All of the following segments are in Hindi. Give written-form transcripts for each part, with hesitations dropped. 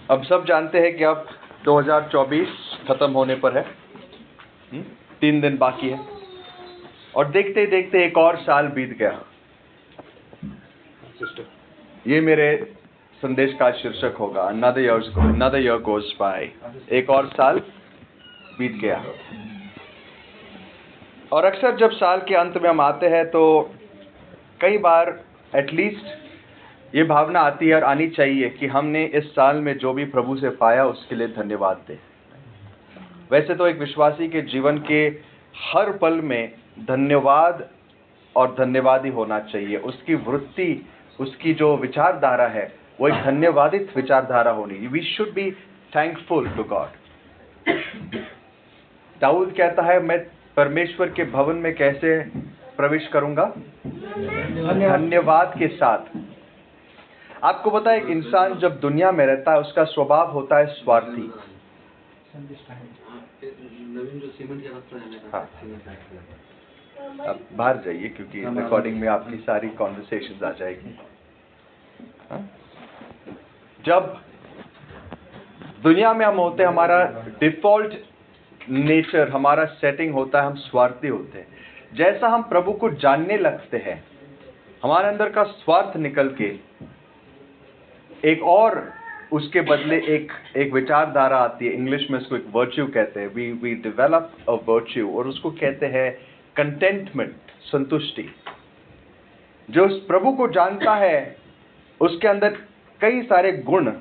अब सब जानते हैं कि अब 2024 खत्म होने पर है। 3 दिन बाकी है और देखते देखते एक और साल बीत गया। ये मेरे संदेश का शीर्षक होगा, another year goes by। एक और साल बीत गया। और अक्सर जब साल के अंत में हम आते हैं तो कई बार एटलीस्ट ये भावना आती है और आनी चाहिए कि हमने इस साल में जो भी प्रभु से पाया उसके लिए धन्यवाद दें। वैसे तो एक विश्वासी के जीवन के हर पल में धन्यवाद और धन्यवाद ही होना चाहिए। उसकी वृत्ति, उसकी जो विचारधारा है वो एक धन्यवादित विचारधारा होनी। We should be thankful to God. दाऊद कहता है, मैं परमेश्वर के भवन में कैसे प्रवेश करूंगा? धन्यवाद के साथ। आपको पता है, एक इंसान जब दुनिया में रहता है उसका स्वभाव होता है स्वार्थी। हाँ, अब बाहर जाइए क्योंकि रिकॉर्डिंग में आपकी सारी कॉन्वर्सेशंस आ जाएगी। हाँ? जब दुनिया में हम होते हैं, हमारा डिफॉल्ट नेचर, हमारा सेटिंग होता है, हम स्वार्थी होते हैं। जैसा हम प्रभु को जानने लगते हैं, हमारे अंदर का स्वार्थ निकल के एक और उसके बदले एक विचारधारा आती है। इंग्लिश में इसको एक वर्च्यू कहते हैं। वी डेवलप अ वर्च्यू और उसको कहते हैं कंटेंटमेंट, संतुष्टि। जो उस प्रभु को जानता है उसके अंदर कई सारे गुण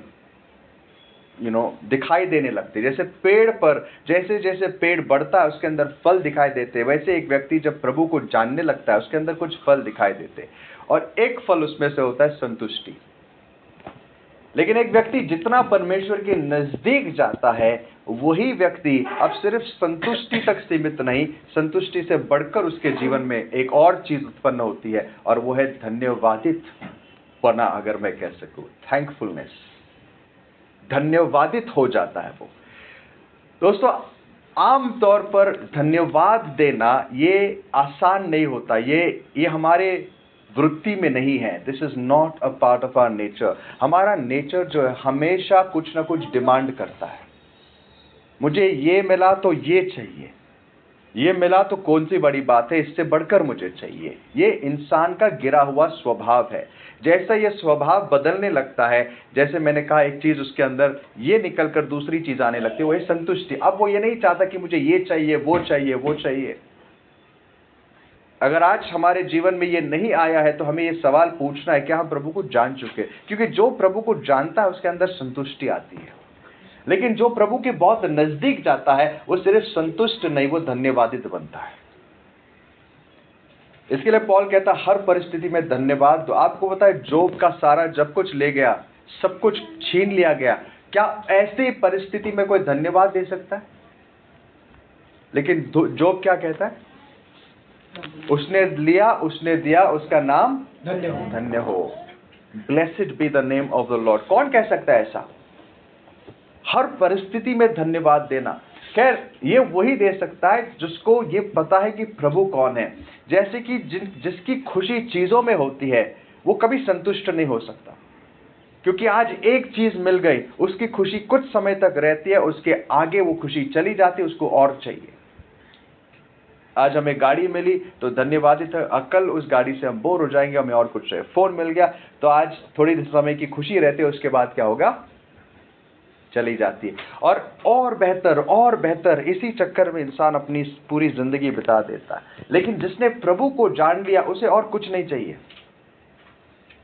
दिखाई देने लगते। जैसे पेड़ पर जैसे जैसे पेड़ बढ़ता है उसके अंदर फल दिखाई देते, वैसे एक व्यक्ति जब प्रभु को जानने लगता है उसके अंदर कुछ फल दिखाई देते और एक फल उसमें से होता है संतुष्टि। लेकिन एक व्यक्ति जितना परमेश्वर के नजदीक जाता है वही व्यक्ति अब सिर्फ संतुष्टि तक सीमित नहीं, संतुष्टि से बढ़कर उसके जीवन में एक और चीज उत्पन्न होती है और वो है धन्यवादित पना, अगर मैं कह सकूं, थैंकफुलनेस। धन्यवादित हो जाता है वो। दोस्तों, आम तौर पर धन्यवाद देना ये आसान नहीं होता। ये हमारे वृत्ति में नहीं है। This is not a part of our nature. हमारा नेचर जो है हमेशा कुछ ना कुछ डिमांड करता है। मुझे ये मिला तो ये चाहिए, ये मिला तो कौन सी बड़ी बात है, इससे बढ़कर मुझे चाहिए। ये इंसान का गिरा हुआ स्वभाव है। जैसा ये स्वभाव बदलने लगता है, जैसे मैंने कहा एक चीज उसके अंदर ये निकलकर दूसरी चीज आने लगती है, वो है संतुष्टि। अब वो ये नहीं चाहता कि मुझे ये चाहिए, वो चाहिए, वो चाहिए। अगर आज हमारे जीवन में ये नहीं आया है तो हमें ये सवाल पूछना है, क्या हम प्रभु को जान चुके? क्योंकि जो प्रभु को जानता है उसके अंदर संतुष्टि आती है। लेकिन जो प्रभु के बहुत नजदीक जाता है वो सिर्फ संतुष्ट नहीं, वो धन्यवादित बनता है। इसके लिए पौल कहता है हर परिस्थिति में धन्यवाद दो। आपको पता है जोब का सारा जब कुछ ले गया, सब कुछ छीन लिया गया, क्या ऐसी परिस्थिति में कोई धन्यवाद दे सकता है? लेकिन जोब क्या कहता है? उसने लिया, उसने दिया, उसका नाम धन्य हो। Blessed be the name of the Lord. कौन कह सकता है ऐसा? हर परिस्थिति में धन्यवाद देना। खैर, ये वही दे सकता है जिसको ये पता है कि प्रभु कौन है। जैसे कि जिसकी खुशी चीजों में होती है वो कभी संतुष्ट नहीं हो सकता, क्योंकि आज एक चीज मिल गई, उसकी खुशी कुछ समय तक रहती है, उसके आगे वो खुशी चली जाती है, उसको और चाहिए। आज हमें गाड़ी मिली तो धन्यवादित है, कल उस गाड़ी से हम बोर हो जाएंगे, हमें और कुछ चाहिए। फोन मिल गया तो आज थोड़ी समय की खुशी रहती है, उसके बाद क्या होगा? चली जाती है। और बेहतर, इसी चक्कर में इंसान अपनी पूरी जिंदगी बिता देता है। लेकिन जिसने प्रभु को जान लिया उसे और कुछ नहीं चाहिए।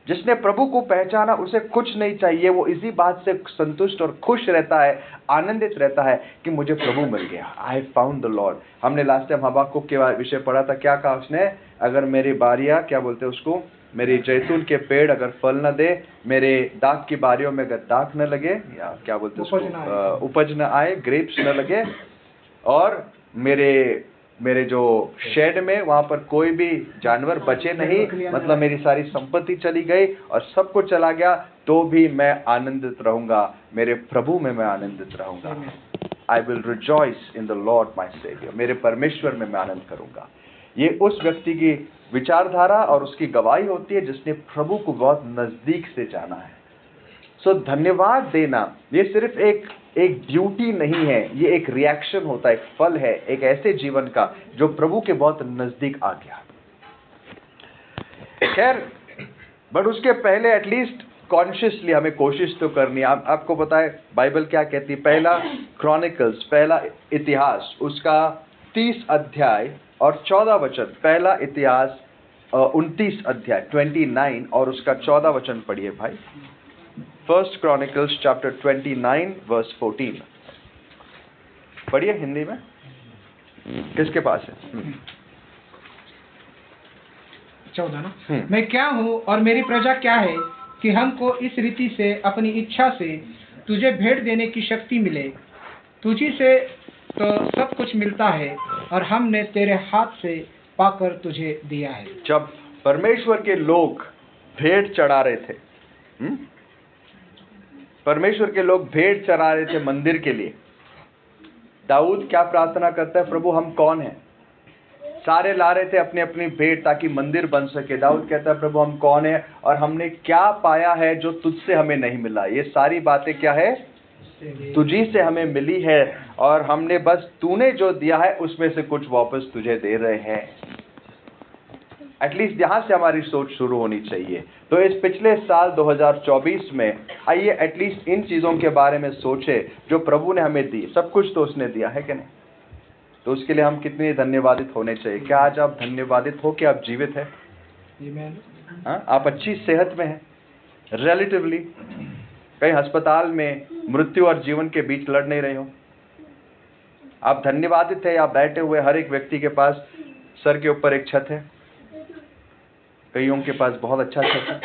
जिसने प्रभु को पहचाना उसे कुछ नहीं चाहिए। वो इसी बात से संतुष्ट और खुश रहता है, आनंदित रहता है कि मुझे प्रभु मिल गया। I found the Lord. हमने लास्ट टाइम हबाकुक के विषय पढ़ा था। क्या कहा उसने? अगर मेरी बारियां, क्या बोलते हैं उसको, मेरी जैतून के पेड़ अगर फल न दे, मेरे दाख की बारियों में अगर दाख न लगे, या क्या बोलते हैं उसको, उपज न आए, ग्रेप्स न लगे, और मेरे जो शेड में वहां पर कोई भी जानवर बचे नहीं, मतलब मेरी सारी संपत्ति चली गई और सब कुछ चला गया, तो भी मैं आनंदित रहूंगा, मेरे प्रभु में मैं आनंदित रहूंगा। I will rejoice in the Lord my saviour. मेरे परमेश्वर में मैं आनंद करूंगा। ये उस व्यक्ति की विचारधारा और उसकी गवाही होती है जिसने प्रभु को बहुत नजदीक से जाना है। सो धन्यवाद देना ये सिर्फ एक ड्यूटी नहीं है, ये एक रिएक्शन होता है, एक फल है एक ऐसे जीवन का जो प्रभु के बहुत नजदीक आ गया। खैर, बट उसके पहले एटलीस्ट कॉन्शियसली हमें कोशिश तो करनी है। आपको पता है बाइबल क्या कहती है? पहला क्रॉनिकल्स, पहला इतिहास, उसका 30 अध्याय और 14 वचन। पहला इतिहास 29 अध्याय 29 और उसका 14 वचन पढ़िए भाई। फर्स्ट क्रॉनिकल्स चैप्टर 29 वर्स 14 पढ़िए हिंदी में, किसके पास है? 14 ना। मैं क्या हूँ और मेरी प्रजा क्या है कि हमको इस रीति से अपनी इच्छा से तुझे भेंट देने की शक्ति मिले। तुझी से तो सब कुछ मिलता है और हमने तेरे हाथ से पाकर तुझे दिया है। जब परमेश्वर के लोग भेंट चढ़ा रहे थे, परमेश्वर के लोग भेंट चढ़ा रहे थे मंदिर के लिए, दाऊद क्या प्रार्थना करता है? प्रभु हम कौन हैं? सारे ला रहे थे अपनी अपनी भेंट ताकि मंदिर बन सके। दाऊद कहता है प्रभु हम कौन है और हमने क्या पाया है जो तुझसे हमें नहीं मिला? ये सारी बातें क्या है? तुझी से हमें मिली है और हमने बस तूने जो दिया है उसमें से कुछ वापस तुझे दे रहे हैं। एटलीस्ट यहां से हमारी सोच शुरू होनी चाहिए। तो इस पिछले साल 2024 में आइए एटलीस्ट इन चीजों के बारे में सोचे जो प्रभु ने हमें दी। सब कुछ तो उसने दिया है कि नहीं? तो उसके लिए हम कितने धन्यवादित होने चाहिए। क्या आज आप धन्यवादित हो कि आप जीवित हैं? आप अच्छी सेहत में हैं रिलेटिवली, कहीं अस्पताल में मृत्यु और जीवन के बीच लड़ नहीं रहे हो। आप धन्यवादित है। आप बैठे हुए हर एक व्यक्ति के पास सर के ऊपर एक छत है, कईयों के पास बहुत अच्छा छत है।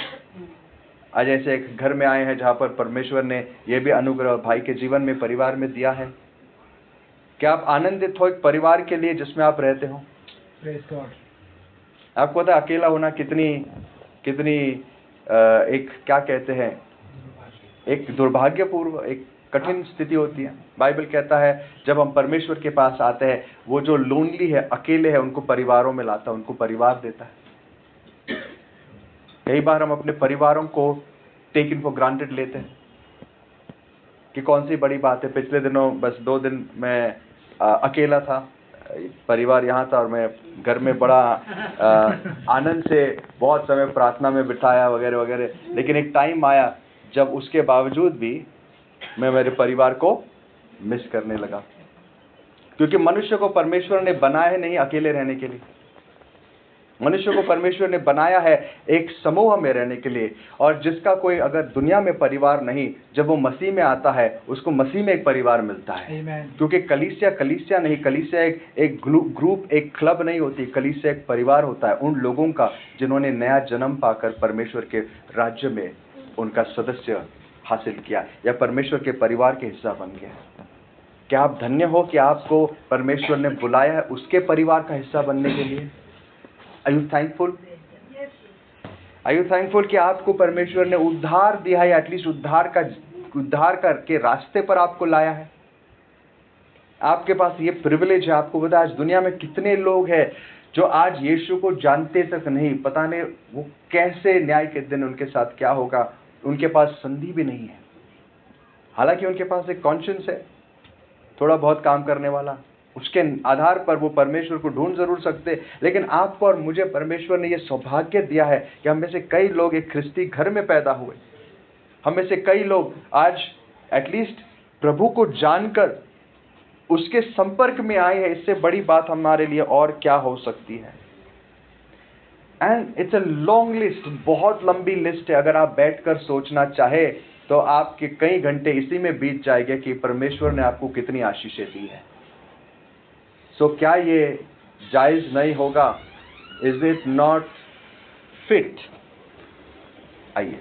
आज ऐसे एक घर में आए हैं जहां पर परमेश्वर ने यह भी अनुग्रह भाई के जीवन में, परिवार में दिया है। क्या आप आनंदित हो एक परिवार के लिए जिसमें आप रहते हो? आपको पता है अकेला होना कितनी एक क्या कहते हैं, एक दुर्भाग्यपूर्ण, एक कठिन स्थिति होती है। बाइबल कहता है जब हम परमेश्वर के पास आते हैं, वो जो लोनली है, अकेले है, उनको परिवारों में लाता है, उनको परिवार देता है। कई बार हम अपने परिवारों को टेकन फॉर ग्रांटेड लेते हैं कि कौन सी बड़ी बात है। पिछले दिनों बस 2 दिन मैं अकेला था, परिवार यहाँ था और मैं घर में बड़ा आनंद से बहुत समय प्रार्थना में बिताया वगैरह वगैरह। लेकिन एक टाइम आया जब उसके बावजूद भी मैं मेरे परिवार को मिस करने लगा, क्योंकि मनुष्य को परमेश्वर ने बनाया है नहीं अकेले रहने के लिए। मनुष्य को परमेश्वर ने बनाया है एक समूह में रहने के लिए। और जिसका कोई अगर दुनिया में परिवार नहीं, जब वो मसीह में आता है उसको मसीह में एक परिवार मिलता है। क्योंकि कलीसिया नहीं, कलीसिया एक ग्रुप, एक क्लब नहीं होती। कलीसिया एक परिवार होता है उन लोगों का जिन्होंने नया जन्म पाकर परमेश्वर के राज्य में उनका सदस्य हासिल किया या परमेश्वर के परिवार के हिस्सा बन गया। क्या आप धन्य हो कि आपको परमेश्वर ने बुलाया है उसके परिवार का हिस्सा बनने के लिए? Are you thankful? Are you thankful कि आपको परमेश्वर ने उद्धार दिया है, एटलीस्ट उद्धार करके रास्ते पर आपको लाया है? आपके पास ये प्रिविलेज है। आपको पता है आज दुनिया में कितने लोग हैं जो आज यीशु को जानते तक नहीं, पता नहीं वो कैसे न्याय के दिन उनके साथ क्या होगा, उनके पास संधि भी नहीं है। हालांकि उनके पास एक कॉन्शियंस है, थोड़ा बहुत काम करने वाला, उसके आधार पर वो परमेश्वर को ढूंढ जरूर सकते। लेकिन आपको और मुझे परमेश्वर ने ये सौभाग्य दिया है कि हम में से कई लोग एक ख्रिस्ती घर में पैदा हुए। हम में से कई लोग आज एटलीस्ट प्रभु को जानकर उसके संपर्क में आए हैं। इससे बड़ी बात हमारे लिए और क्या हो सकती है? And it's a long list, बहुत लंबी लिस्ट है। अगर आप बैठकर सोचना चाहे तो आपके कई घंटे इसी में बीत जाएंगे कि परमेश्वर ने आपको कितनी आशीषें दी है। सो क्या ये जायज नहीं होगा? Is it not fit? आइए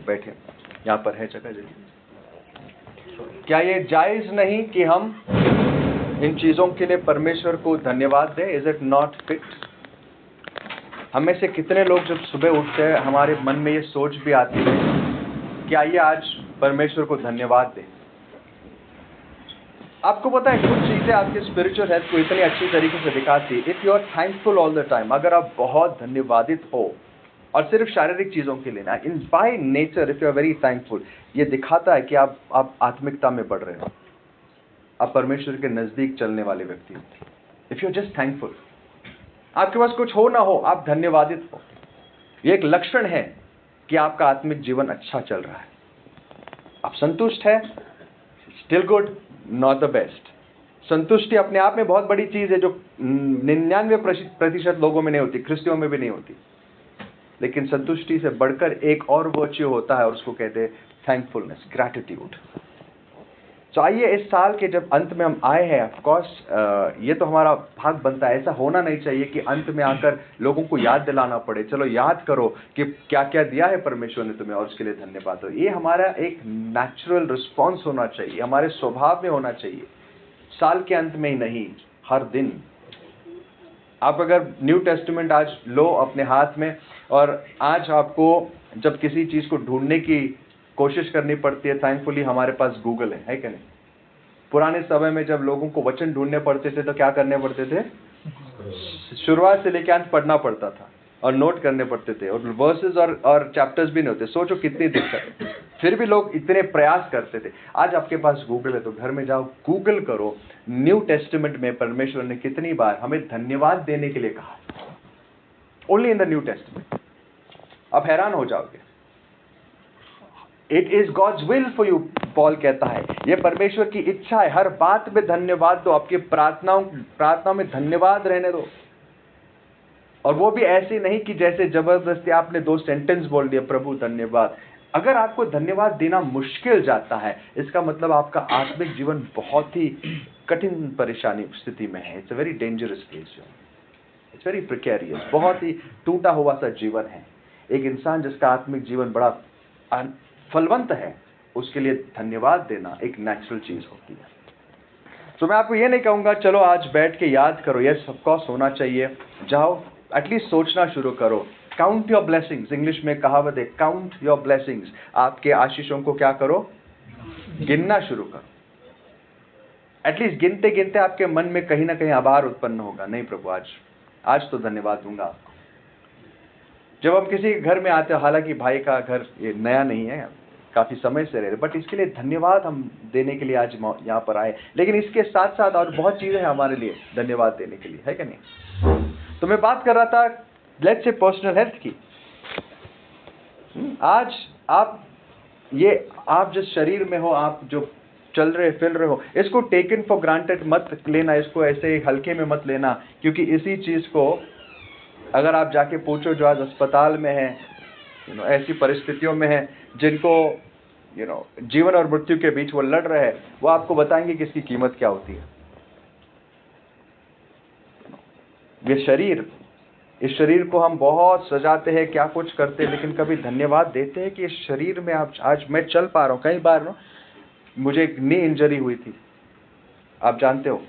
बैठे, यहाँ पर है जगह जगह। क्या ये जायज नहीं कि हम इन चीजों के लिए परमेश्वर को धन्यवाद दें? Is it not fit? हमें से कितने लोग जब सुबह उठते हैं हमारे मन में ये सोच भी आती है कि आइए आज परमेश्वर को धन्यवाद दें। आपको पता है कुछ चीजें आपके स्पिरिचुअल हेल्थ को इतनी अच्छी तरीके से दिखाती है। If you are thankful all the time, अगर आप बहुत धन्यवादित हो, और सिर्फ शारीरिक चीजों के लिए ना, in by nature if you are very thankful, ये दिखाता है कि आप आत्मिकता में बढ़ रहे हो, आप परमेश्वर के नजदीक चलने वाले व्यक्ति हो। If you are just thankful, आपके पास कुछ हो ना हो, आप धन्यवादित हो, ये एक लक्षण है कि आपका आत्मिक जीवन अच्छा चल रहा है। आप संतुष्ट है, still good, not the best. संतुष्टि अपने आप में बहुत बड़ी चीज है, जो 99% लोगों में नहीं होती, ख्रिस्तियों में भी नहीं होती। लेकिन संतुष्टि से बढ़कर एक और वर्च्यू होता है, और उसको कहते हैं थैंकफुलनेस, ग्रैटिट्यूड। तो आइए, इस साल के जब अंत में हम आए हैं, ऑफ कोर्स ये तो हमारा भाग बनता है। ऐसा होना नहीं चाहिए कि अंत में आकर लोगों को याद दिलाना पड़े, चलो याद करो कि क्या क्या दिया है परमेश्वर ने तुम्हें और उसके लिए धन्यवाद हो। ये हमारा एक नेचुरल रिस्पॉन्स होना चाहिए, हमारे स्वभाव में होना चाहिए, साल के अंत में ही नहीं, हर दिन। आप अगर न्यू टेस्टामेंट आज लो अपने हाथ में, और आज आपको जब किसी चीज को ढूंढने की कोशिश करनी पड़ती है, थैंकफुली हमारे पास गूगल है कि नहीं। पुराने समय में जब लोगों को वचन ढूंढने पड़ते थे तो क्या करने पड़ते थे, शुरुआत से लेकर अंत पढ़ना पड़ता था और नोट करने पड़ते थे, और वर्सेस और चैप्टर्स भी नहीं होते। सोचो कितनी दिक्कत है, फिर भी लोग इतने प्रयास करते थे। आज आपके पास गूगल है, तो घर में जाओ, गूगल करो, न्यू टेस्टामेंट में परमेश्वर ने कितनी बार हमें धन्यवाद देने के लिए कहा, only in the New Testament. आप हैरान हो जाओगे। It is God's will for you, Paul कहता है, यह परमेश्वर की इच्छा है। हर बात में धन्यवाद दो, आपकी प्रार्थनाओं में धन्यवाद रहने दो। और वो भी ऐसे नहीं कि जैसे जबरदस्ती आपने 2 सेंटेंस बोल दिया, प्रभु धन्यवाद। अगर आपको धन्यवाद देना मुश्किल जाता है, इसका मतलब आपका आत्मिक जीवन बहुत ही कठिन परेशानी स्थिति में है। It's a very dangerous case, it's very precarious, बहुत ही टूटा हुआ सा जीवन है। एक इंसान जिसका आत्मिक जीवन बड़ा फलवंत है, उसके लिए धन्यवाद देना एक नेचुरल चीज होती है। तो मैं आपको ये नहीं कहूंगा चलो आज बैठ के याद करो, ये सबको होना चाहिए। जाओ, एटलीस्ट सोचना शुरू करो। काउंट योर ब्लेसिंग्स, इंग्लिश में कहावत है, काउंट योर ब्लेसिंग्स। आपके आशीषों को क्या करो, गिनना शुरू करो। एटलीस्ट गिनते गिनते आपके मन में कहीं ना कहीं आभार उत्पन्न होगा, नहीं प्रभु आज तो धन्यवाद दूंगा आपको। जब हम किसी घर में आते हैं, हालांकि भाई का घर ये नया नहीं है, काफी समय से रहे, बट इसके लिए धन्यवाद हम देने के लिए आज यहाँ पर आए। लेकिन इसके साथ साथ और बहुत चीजें हैं हमारे लिए धन्यवाद देने के लिए, है कि नहीं। तो मैं बात कर रहा था लेट्स से पर्सनल हेल्थ की। आज आप जिस शरीर में हो, आप जो चल रहे फिर रहे हो, इसको टेकन फॉर ग्रांटेड मत लेना, इसको ऐसे हल्के में मत लेना। क्योंकि इसी चीज को अगर आप जाके पूछो जो आज अस्पताल में है, ऐसी परिस्थितियों में है, जिनको जीवन और मृत्यु के बीच वो लड़ रहे हैं, वो आपको बताएंगे कि इसकी कीमत क्या होती है। ये शरीर, इस शरीर को हम बहुत सजाते हैं, क्या कुछ करते हैं, लेकिन कभी धन्यवाद देते हैं कि इस शरीर में आज मैं चल पा रहा हूँ। कई बार मुझे एक नी इंजरी हुई थी, आप जानते हो,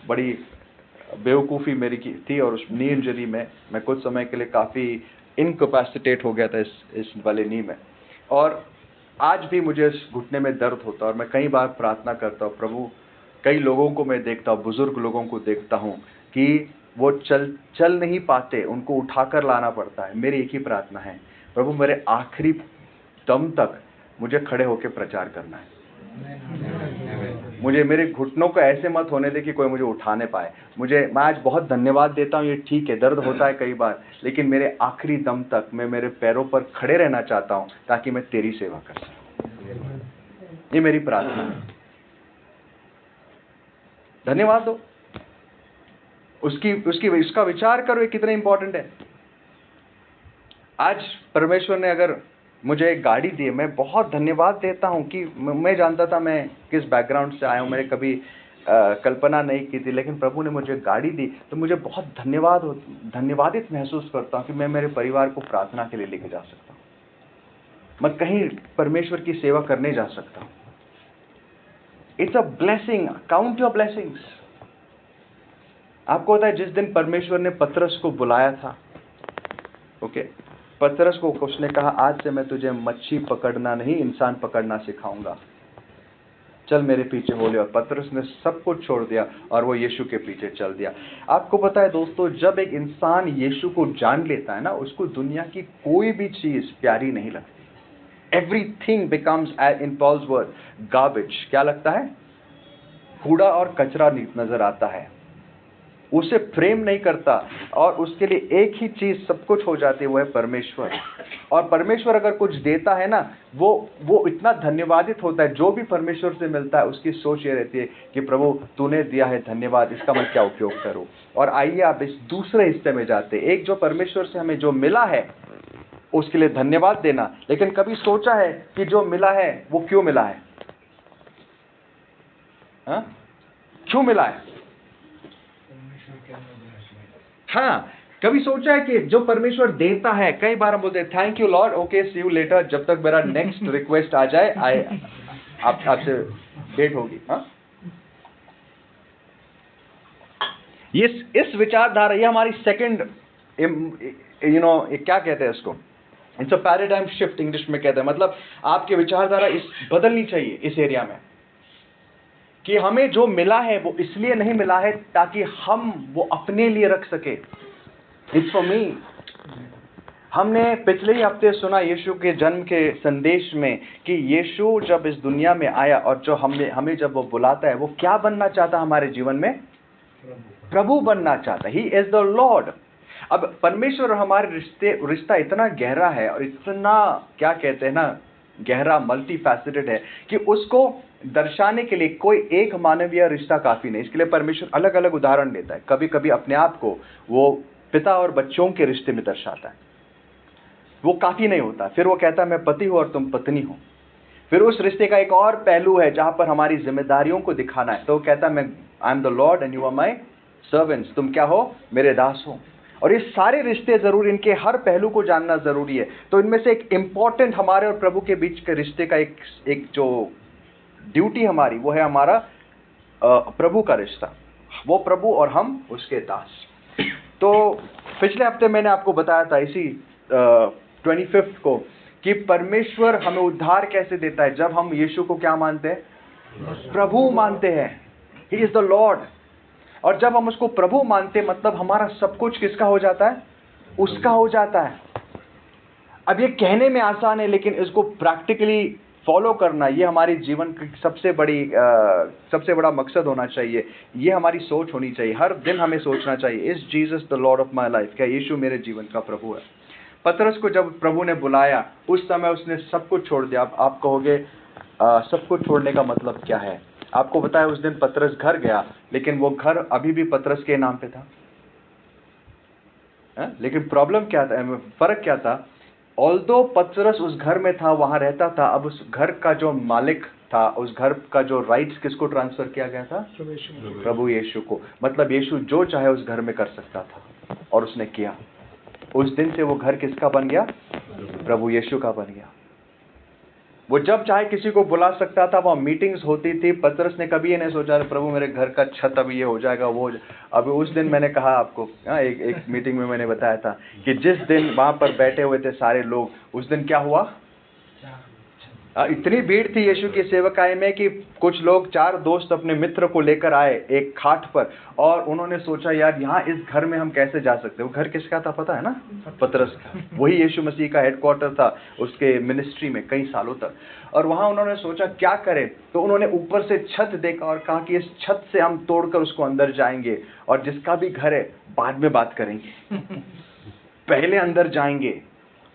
बड़ी बेवकूफ़ी मेरी की थी, और उस नी इंजरी में मैं कुछ समय के लिए काफ़ी इनकैपेसिटेट हो गया था इस वाले नी में। और आज भी मुझे इस घुटने में दर्द होता है, और मैं कई बार प्रार्थना करता हूँ, प्रभु, कई लोगों को मैं देखता हूँ, बुजुर्ग लोगों को देखता हूँ कि वो चल नहीं पाते, उनको उठाकर लाना पड़ता है। मेरी एक ही प्रार्थना है, प्रभु मेरे आखिरी दम तक मुझे खड़े होकर प्रचार करना है। मुझे मेरे घुटनों को ऐसे मत होने दे कि कोई मुझे उठाने पाए। मैं आज बहुत धन्यवाद देता हूँ, ये ठीक है, दर्द होता है कई बार, लेकिन मेरे आखिरी दम तक मैं मेरे पैरों पर खड़े रहना चाहता हूँ, ताकि मैं तेरी सेवा कर सकूं। ये मेरी प्रार्थना है। धन्यवाद दो, उसका विचार करो, ये कितना इंपॉर्टेंट है। आज परमेश्वर ने अगर मुझे एक गाड़ी दी, मैं बहुत धन्यवाद देता हूं कि मैं जानता था मैं किस बैकग्राउंड से आया हूं, मैंने कभी कल्पना नहीं की थी, लेकिन प्रभु ने मुझे गाड़ी दी तो मुझे बहुत धन्यवादित महसूस करता हूं कि मैं मेरे परिवार को प्रार्थना के लिए लेके जा सकता हूं, मैं कहीं परमेश्वर की सेवा करने जा सकता हूं। It's a blessing, count your blessings. आपको पता है जिस दिन परमेश्वर ने पतरस को बुलाया था, पतरस को उसने कहा, आज से मैं तुझे मच्छी पकड़ना नहीं, इंसान पकड़ना सिखाऊंगा। चल मेरे पीछे हो ले। और पतरस ने सब कुछ छोड़ दिया और वो यीशु के पीछे चल दिया। आपको पता है दोस्तों, जब एक इंसान यीशु को जान लेता है ना, उसको दुनिया की कोई भी चीज प्यारी नहीं लगती। एवरीथिंग बिकम्स, इन पॉल्स वर्ड, गार्बेज। क्या लगता है? कूड़ा और कचरा नजर आता है, उसे प्रेम नहीं करता। और उसके लिए एक ही चीज सब कुछ हो जाती है, वो है परमेश्वर। और परमेश्वर अगर कुछ देता है ना, वो इतना धन्यवादित होता है। जो भी परमेश्वर से मिलता है उसकी सोच ये रहती है कि प्रभु तूने दिया है, धन्यवाद, इसका मैं क्या उपयोग करूं। और आइए आप इस दूसरे हिस्से में जाते हैं। एक, जो परमेश्वर से हमें जो मिला है उसके लिए धन्यवाद देना। लेकिन कभी सोचा है कि जो मिला है वो क्यों मिला है? क्यों मिला है? हाँ, कभी सोचा है कि जो परमेश्वर देता है, कई बार हम बोलते हैं thank you Lord, okay see you later, जब तक मेरा नेक्स्ट रिक्वेस्ट आ जाए आपसे भेंट होगी। हाँ, इस विचारधारा, ये हमारी सेकंड, क्या कहते हैं इसको, it's a paradigm shift English में कहते हैं। मतलब आपकी विचारधारा बदलनी चाहिए इस एरिया में, कि हमें जो मिला है वो इसलिए नहीं मिला है ताकि हम वो अपने लिए रख सके। It's for me. हमने पिछले ही हफ्ते सुना यीशु के जन्म के संदेश में कि यीशु जब इस दुनिया में आया और जो हमें जब वो बुलाता है, वो क्या बनना चाहता हमारे जीवन में? प्रभु बनना चाहता। He is the Lord. अब परमेश्वर और हमारे रिश्ता इतना गहरा है और इतना, क्या कहते हैं ना, गहरा, मल्टीफैसेटेड है कि उसको दर्शाने के लिए कोई एक मानवीय रिश्ता काफी नहीं। इसके लिए परमेश्वर अलग अलग उदाहरण लेता है। कभी कभी अपने आप को वो पिता और बच्चों के रिश्ते में दर्शाता है, वो काफी नहीं होता। फिर वो कहता है मैं पति हूं और तुम पत्नी हो। फिर उस रिश्ते का एक और पहलू है जहां पर हमारी जिम्मेदारियों को दिखाना है, तो वो कहता है I am the Lord and you are my servants. तुम क्या हो? मेरे दास हो। और ये सारे रिश्ते जरूर, इनके हर पहलू को जानना जरूरी है। तो इनमें से एक इंपॉर्टेंट हमारे और प्रभु के बीच के रिश्ते का एक जो ड्यूटी हमारी, वो है हमारा प्रभु का रिश्ता। वो प्रभु और हम उसके दास। तो पिछले हफ्ते मैंने आपको बताया था इसी 25 को कि परमेश्वर हमें उद्धार कैसे देता है। जब हम यीशु को क्या मानते हैं? प्रभु मानते हैं। He is the Lord. और जब हम उसको प्रभु मानते हैं, मतलब हमारा सब कुछ किसका हो जाता है? उसका हो जाता है। अब ये कहने में आसान है, लेकिन इसको प्रैक्टिकली फॉलो करना, ये हमारी जीवन की सबसे बड़ा मकसद होना चाहिए। ये हमारी सोच होनी चाहिए। हर दिन हमें सोचना चाहिए, is Jesus the Lord of my life? क्या यीशु मेरे जीवन का प्रभु है? पतरस को जब प्रभु ने बुलाया, उस समय उसने सब कुछ छोड़ दिया। आप कहोगे सब कुछ छोड़ने का मतलब क्या है? आपको पता है, उस दिन पतरस घर गया, लेकिन वो घर अभी भी पतरस के नाम पे था। लेकिन प्रॉब्लम क्या था, फर्क क्या था? ऑल्दो पतरस उस घर में था, वहां रहता था, अब उस घर का जो मालिक था, उस घर का जो राइट्स किसको ट्रांसफर किया गया था? प्रभु यीशु को। मतलब यीशु जो चाहे उस घर में कर सकता था, और उसने किया। उस दिन से वो घर किसका बन गया? प्रभु यीशु का बन गया। वो जब चाहे किसी को बुला सकता था। वहाँ मीटिंग्स होती थी। पतरस ने कभी ये नहीं सोचा प्रभु मेरे घर का छत अभी ये हो जाएगा, वो अभी उस दिन मैंने कहा आपको, एक मीटिंग में मैंने बताया था कि जिस दिन वहां पर बैठे हुए थे सारे लोग, उस दिन क्या हुआ? इतनी भीड़ थी यीशु की सेवकाई में कि कुछ लोग, 4 दोस्त अपने मित्र को लेकर आए एक खाट पर, और उन्होंने सोचा यार यहाँ इस घर में हम कैसे जा सकते हैं। वो घर किसका था पता है ना? पतरस का। वही यीशु मसीह का हेडक्वार्टर था उसके मिनिस्ट्री में कई सालों तक। और वहां उन्होंने सोचा क्या करें, तो उन्होंने ऊपर से छत देखा और कहा कि इस छत से हम तोड़कर उसको अंदर जाएंगे, और जिसका भी घर है बाद में बात करेंगे, पहले अंदर जाएंगे।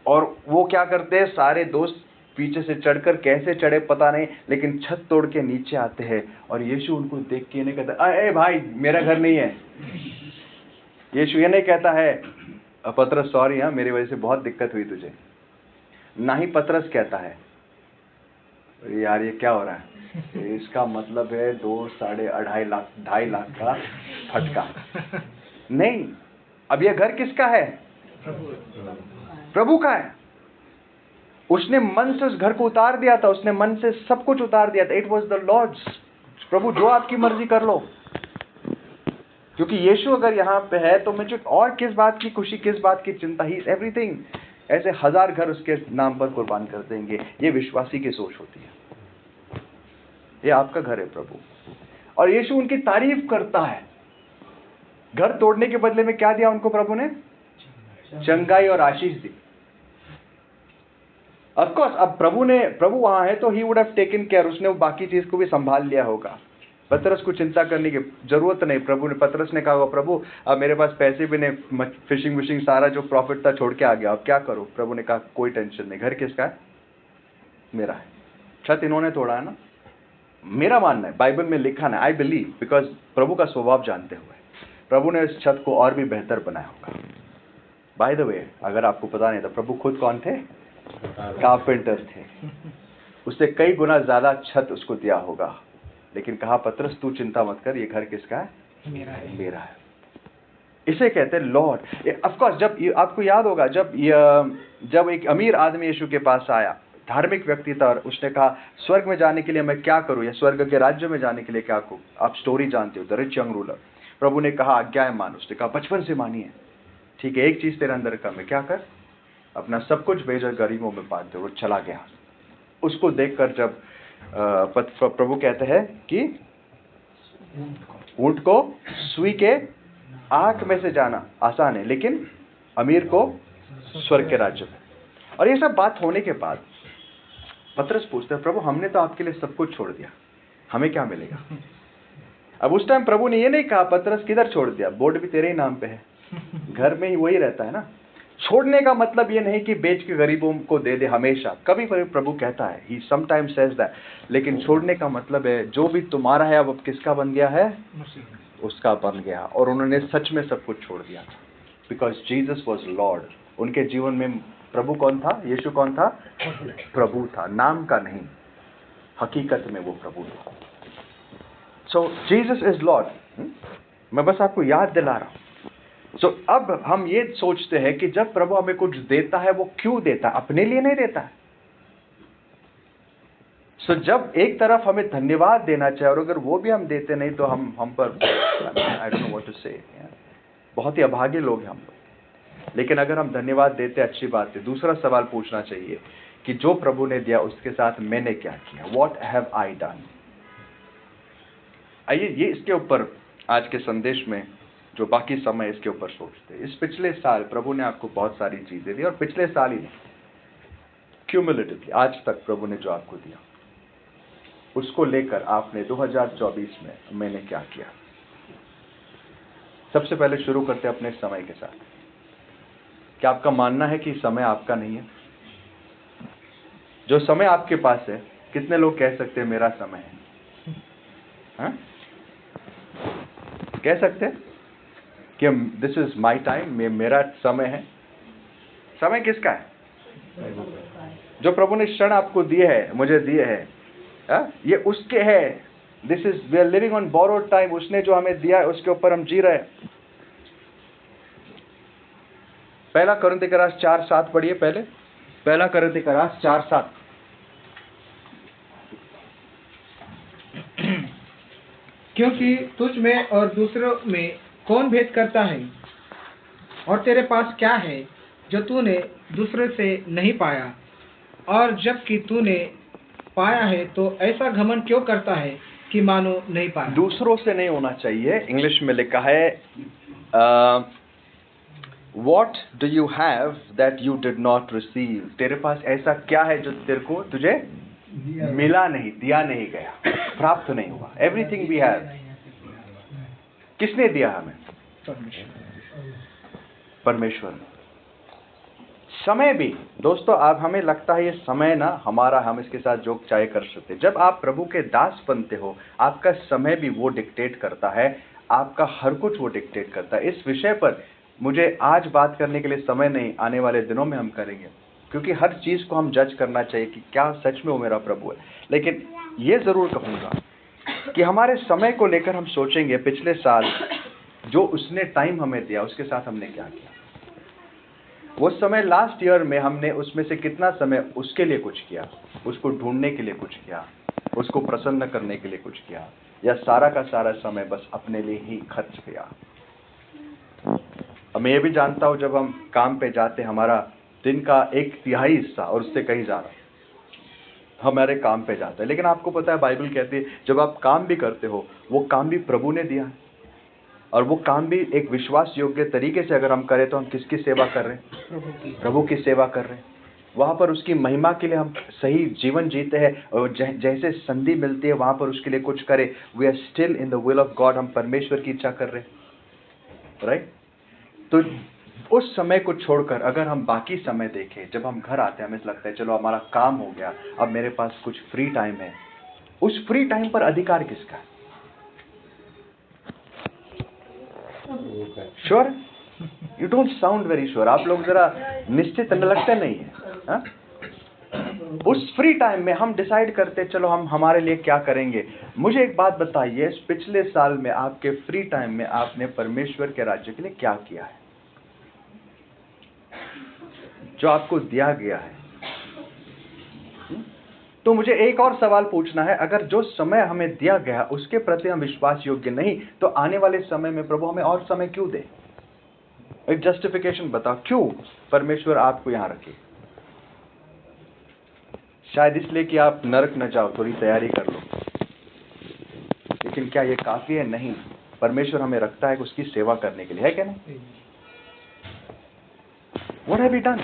और वो क्या करते हैं, सारे दोस्त पीछे से चढ़कर, कैसे चढ़े पता नहीं, लेकिन छत तोड़ के नीचे आते हैं। और यीशु उनको देख के नहीं कहता अरे भाई मेरा घर नहीं है। यीशु ये नहीं कहता है पतरस सॉरी, मेरी वजह से बहुत दिक्कत हुई तुझे। ना ही पतरस कहता है यार ये क्या हो रहा है, इसका मतलब है 2.5 लाख का फटका। नहीं, अब ये घर किसका है? प्रभु का है। उसने मन से उस घर को उतार दिया था, उसने मन से सब कुछ उतार दिया था। It was the Lord's. प्रभु जो आपकी मर्जी कर लो, क्योंकि यीशु अगर यहाँ पे है तो मुझे और किस बात की खुशी, किस बात की चिंता? He is everything. ऐसे 1000 घर उसके नाम पर कुर्बान कर देंगे। ये विश्वासी की सोच होती है। ये आपका घर है प्रभु। और यीशु उनकी तारीफ करता है। घर तोड़ने के बदले में क्या दिया उनको प्रभु ने? चंगाई और आशीष दी। ऑफ कोर्स अब प्रभु वहां है तो he would have taken care, उसने वो बाकी चीज को भी संभाल लिया होगा। पतरस को चिंता करने की जरूरत नहीं। पतरस ने कहा होगा प्रभु अब मेरे पास पैसे भी नहीं, फिशिंग विशिंग सारा जो प्रॉफिट था छोड़ के आ गया, अब क्या करूं? प्रभु ने कहा कोई टेंशन नहीं, घर किसका है? मेरा है। छत इन्होंने तोड़ा है ना, मेरा मानना है, बाइबल में लिखा है, आई बिलीव, बिकॉज प्रभु का स्वभाव जानते हुए प्रभु ने इस छत को और भी बेहतर बनाया होगा। बाय द वे, अगर आपको पता नहीं तो प्रभु खुद कौन थे? कारपेंटर थे। उससे कई गुना ज्यादा छत उसको दिया होगा, लेकिन कहा पतरस तू चिंता मत कर, ये घर किसका है? मेरा है। इसे कहते हैं लॉर्ड। ऑफ कोर्स जब आपको याद होगा जब एक अमीर आदमी यीशु के पास आया, धार्मिक व्यक्ति था, और उसने कहा स्वर्ग में जाने के लिए मैं क्या करूं, या स्वर्ग के राज्य में जाने के लिए क्या करूं? आप स्टोरी जानते हो, द रिच यंग रूलर। प्रभु ने कहा आज्ञाएं मान। उसने कहा बचपन से मानी है। ठीक है, एक चीज तेरे अंदर कम है, क्या कर? अपना सब कुछ बेच और गरीबों में बांट दे। वो चला गया। उसको देखकर जब प्रभु कहते हैं कि ऊंट को सुई के आंख में से जाना आसान है, लेकिन अमीर को स्वर्ग के राज्य में। और ये सब बात होने के बाद पतरस पूछते हैं प्रभु हमने तो आपके लिए सब कुछ छोड़ दिया, हमें क्या मिलेगा? अब उस टाइम प्रभु ने ये नहीं कहा पतरस किधर छोड़ दिया, बोर्ड भी तेरे ही नाम पे है, घर में ही वही रहता है ना। छोड़ने का मतलब ये नहीं कि बेच के गरीबों को दे दे हमेशा, कभी कभी प्रभु कहता है, ही समटाइम्स सेज दैट, लेकिन छोड़ने का मतलब है जो भी तुम्हारा है अब किसका बन गया है? उसका बन गया। और उन्होंने सच में सब कुछ छोड़ दिया था, बिकॉज जीसस वॉज लॉर्ड। उनके जीवन में प्रभु कौन था? यीशु कौन था? प्रभु था, नाम का नहीं, हकीकत में वो प्रभु था। So Jesus is Lord. मैं बस आपको याद दिला रहा हूं। सो अब हम ये सोचते हैं कि जब प्रभु हमें कुछ देता है वो क्यों देता है? अपने लिए नहीं देता है। सो जब एक तरफ हमें धन्यवाद देना चाहिए, और अगर वो भी हम देते नहीं तो हम पर I don't know what to say, बहुत ही अभागे लोग हैं हम लोग। लेकिन अगर हम धन्यवाद देते अच्छी बात है। दूसरा सवाल पूछना चाहिए कि जो प्रभु ने दिया उसके साथ मैंने क्या किया? What have I done? आइए ये इसके ऊपर आज के संदेश में जो बाकी समय इसके ऊपर सोचते हैं। इस पिछले साल प्रभु ने आपको बहुत सारी चीजें दी, और पिछले साल ही नहीं, क्यूमुलेटिवली आज तक प्रभु ने जो आपको दिया उसको लेकर आपने 2024 में मैंने क्या किया? सबसे पहले शुरू करते हैं अपने समय के साथ। क्या आपका मानना है कि समय आपका नहीं है? जो समय आपके पास है, कितने लोग कह सकते हैं मेरा समय है? हाँ? कह सकते हैं कि दिस इज माई टाइम, मेरा समय है? समय किसका है? जो प्रभु ने क्षण आपको दिए है, मुझे दिए है, ये उसके है। This is we are living on borrowed time. उसने जो हमें दिया है उसके ऊपर हम जी रहे हैं। पहला कोरिन्थियों 4:7 पढ़िए पहले। पहला कोरिन्थियों 4:7। क्योंकि तुझ में और दूसरों में कौन भेद करता है? और तेरे पास क्या है जो तूने दूसरे से नहीं पाया? और जबकि तूने पाया है तो ऐसा घमंड क्यों करता है कि मानो नहीं पाया? दूसरों से नहीं होना चाहिए। इंग्लिश में लिखा है what do you have that you did not receive? तेरे पास ऐसा क्या है जो तेरे को तुझे मिला नहीं, दिया नहीं गया, प्राप्त नहीं हुआ। एवरीथिंग वी हैव, किसने दिया हमें? परमेश्वर ने। समय भी दोस्तों, आप हमें लगता है ये समय ना हमारा, हम इसके साथ जो चाहे कर सकते। जब आप प्रभु के दास बनते हो, आपका समय भी वो डिक्टेट करता है, आपका हर कुछ वो डिक्टेट करता है। इस विषय पर मुझे आज बात करने के लिए समय नहीं, आने वाले दिनों में हम करेंगे, क्योंकि हर चीज को हम जज करना चाहिए कि क्या सच में वो मेरा प्रभु है। लेकिन ये जरूर कहूंगा कि हमारे समय को लेकर हम सोचेंगे पिछले साल जो उसने टाइम हमें दिया उसके साथ हमने क्या किया। वो समय लास्ट ईयर में हमने उसमें से कितना समय उसके लिए कुछ किया, उसको ढूंढने के लिए कुछ किया, उसको प्रसन्न करने के लिए कुछ किया, या सारा का सारा समय बस अपने लिए ही खर्च किया। मैं ये भी जानता हूं जब हम काम पे जाते हमारा दिन का 1/3 हिस्सा और उससे कहीं ज्यादा हमारे काम पे जाता है। लेकिन आपको पता है बाइबल कहती है जब आप काम भी करते हो वो काम भी प्रभु ने दिया है, और वो काम भी एक विश्वास योग्य तरीके से अगर हम करें तो हम किसकी सेवा कर रहे हैं? प्रभु की सेवा कर रहे हैं। वहाँ पर उसकी महिमा के लिए हम सही जीवन जीते हैं, और जैसे संधि मिलती है वहाँ पर उसके लिए कुछ करें। We are still in the will of God, हम परमेश्वर की इच्छा कर रहे हैं, राइट? तो उस समय को छोड़कर अगर हम बाकी समय देखें, जब हम घर आते हैं हमें लगता है चलो हमारा काम हो गया, अब मेरे पास कुछ फ्री टाइम है। उस फ्री टाइम पर अधिकार किसका है? Sure? You don't sound very sure. आप लोग जरा निश्चित लगते नहीं है, हा? उस फ्री टाइम में हम डिसाइड करते चलो हम हमारे लिए क्या करेंगे। मुझे एक बात बताइए, पिछले साल में आपके फ्री टाइम में आपने परमेश्वर के राज्य के लिए क्या किया है जो आपको दिया गया है? तो मुझे एक और सवाल पूछना है, अगर जो समय हमें दिया गया उसके प्रति हम विश्वास योग्य नहीं, तो आने वाले समय में प्रभु हमें और समय क्यों दे? एक जस्टिफिकेशन बताओ, क्यों परमेश्वर आपको यहां रखे? शायद इसलिए कि आप नरक न जाओ, थोड़ी तैयारी कर लो। लेकिन क्या ये काफी है? नहीं। परमेश्वर हमें रखता है उसकी सेवा करने के लिए, है क्या नहीं? What have you done?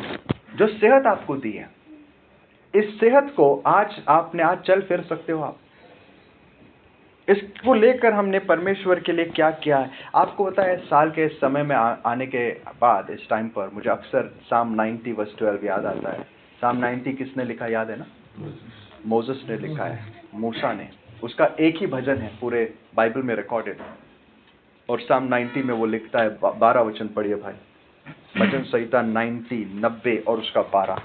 जो सेहत आपको दी है, इस सेहत को आज चल फिर सकते हो आप। इसको लेकर हमने परमेश्वर के लिए क्या किया है? आपको पता है साल के समय में आने के बाद इस टाइम पर मुझे अक्सर साम 90 वर्स 12 याद आता है। साम 90 किसने लिखा याद है ना? मोसेस ने लिखा है, मूसा ने। उसका एक ही भजन है पूरे बाइबल में रिकॉर्डेड, और साम 90 में वो लिखता है, 12 वचन पढ़िए भाई। भजन संहिता 90 और उसका 12।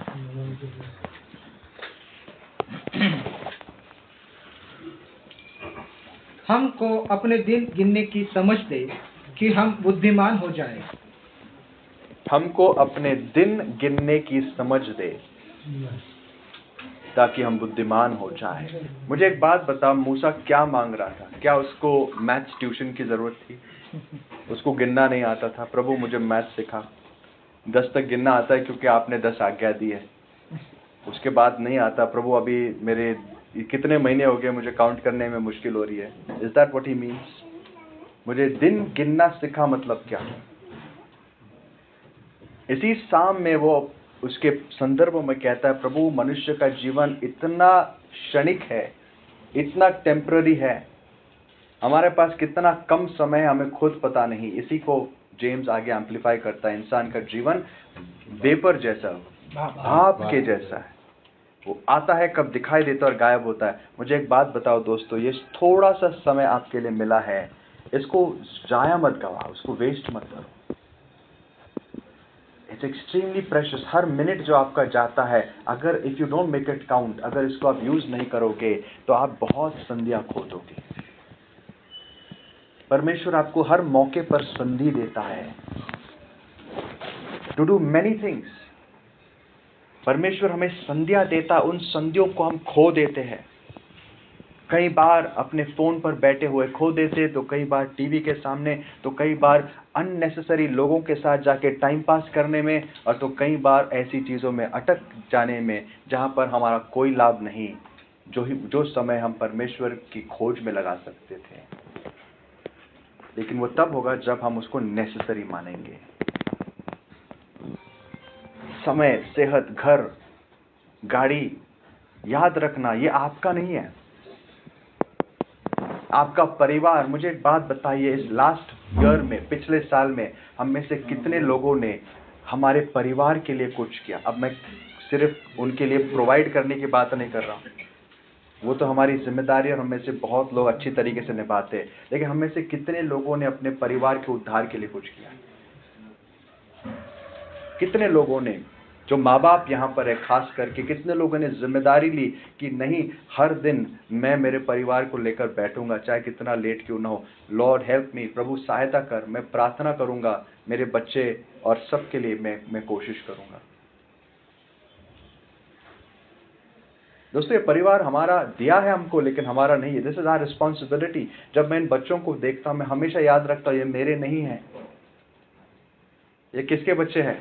हमको अपने दिन गिनने की समझ दे कि हम बुद्धिमान हो जाएं। हमको अपने दिन गिनने की समझ दे ताकि हम बुद्धिमान हो जाएं। मुझे एक बात बता, मूसा क्या मांग रहा था? क्या उसको मैथ्स ट्यूशन की जरूरत थी? उसको गिनना नहीं आता था। प्रभु मुझे मैथ्स सिखा। 10 तक गिनना आता है क्योंकि आपने 10 आज्ञा दी है, उसके बाद नहीं आता। प्रभु अभी मेरे कितने महीने हो गए, मुझे काउंट करने में मुश्किल हो रही है। Is that what he means? मुझे दिन गिनना सिखा मतलब क्या? इसी साम में वो उसके संदर्भ में कहता है, प्रभु मनुष्य का जीवन इतना क्षणिक है, इतना टेम्पररी है, हमारे पास कितना कम समय है हमें खुद पता नहीं। इसी को जेम्स आगे एम्पलीफाई करता है, इंसान का जीवन वेपर जैसा, भाप के जैसा है। वो आता है कब दिखाई देता है और गायब होता है। मुझे एक बात बताओ दोस्तों, ये थोड़ा सा समय आपके लिए मिला है, इसको जाया मत गवाओ, उसको वेस्ट मत करो। It's extremely precious. Her minute जो आपका जाता है, अगर if you don't make it count, अगर इसको आप यूज नहीं करोगे तो आप बहुत संधियां खो दोगे। परमेश्वर आपको हर मौके पर संधि देता है टू डू मेनी थिंग्स। परमेश्वर हमें संधियां देता, उन संधियों को हम खो देते हैं। कई बार अपने फोन पर बैठे हुए खो देते, तो कई बार टीवी के सामने, तो कई बार अननेसेसरी लोगों के साथ जाके टाइम पास करने में, और तो कई बार ऐसी चीजों में अटक जाने में जहां पर हमारा कोई लाभ नहीं, जो समय हम परमेश्वर की खोज में लगा सकते थे। लेकिन वो तब होगा जब हम उसको नेसेसरी मानेंगे। समय, सेहत, घर, गाड़ी, याद रखना ये आपका नहीं है, आपका परिवार। मुझे एक बात बताइए, इस लास्ट ईयर में, पिछले साल में, हम में से कितने लोगों ने हमारे परिवार के लिए कुछ किया? अब मैं सिर्फ उनके लिए प्रोवाइड करने की बात नहीं कर रहा हूं, वो तो हमारी जिम्मेदारी और हम में से बहुत लोग अच्छी तरीके से निभाते हैं। लेकिन हम में से कितने लोगों ने अपने परिवार के उद्धार के लिए कुछ किया? कितने लोगों ने, जो माँ बाप यहाँ पर है खास करके, कितने लोगों ने जिम्मेदारी ली कि नहीं, हर दिन मैं मेरे परिवार को लेकर बैठूंगा, चाहे कितना लेट क्यों ना हो। लॉर्ड हेल्प मी, प्रभु सहायता कर, मैं प्रार्थना करूंगा मेरे बच्चे और सबके लिए मैं कोशिश करूंगा। दोस्तों, ये परिवार हमारा दिया है हमको, लेकिन हमारा नहीं है। This is our responsibility. जब मैं इन बच्चों को देखता हूं, मैं हमेशा याद रखता हूं ये मेरे नहीं है, ये किसके बच्चे हैं?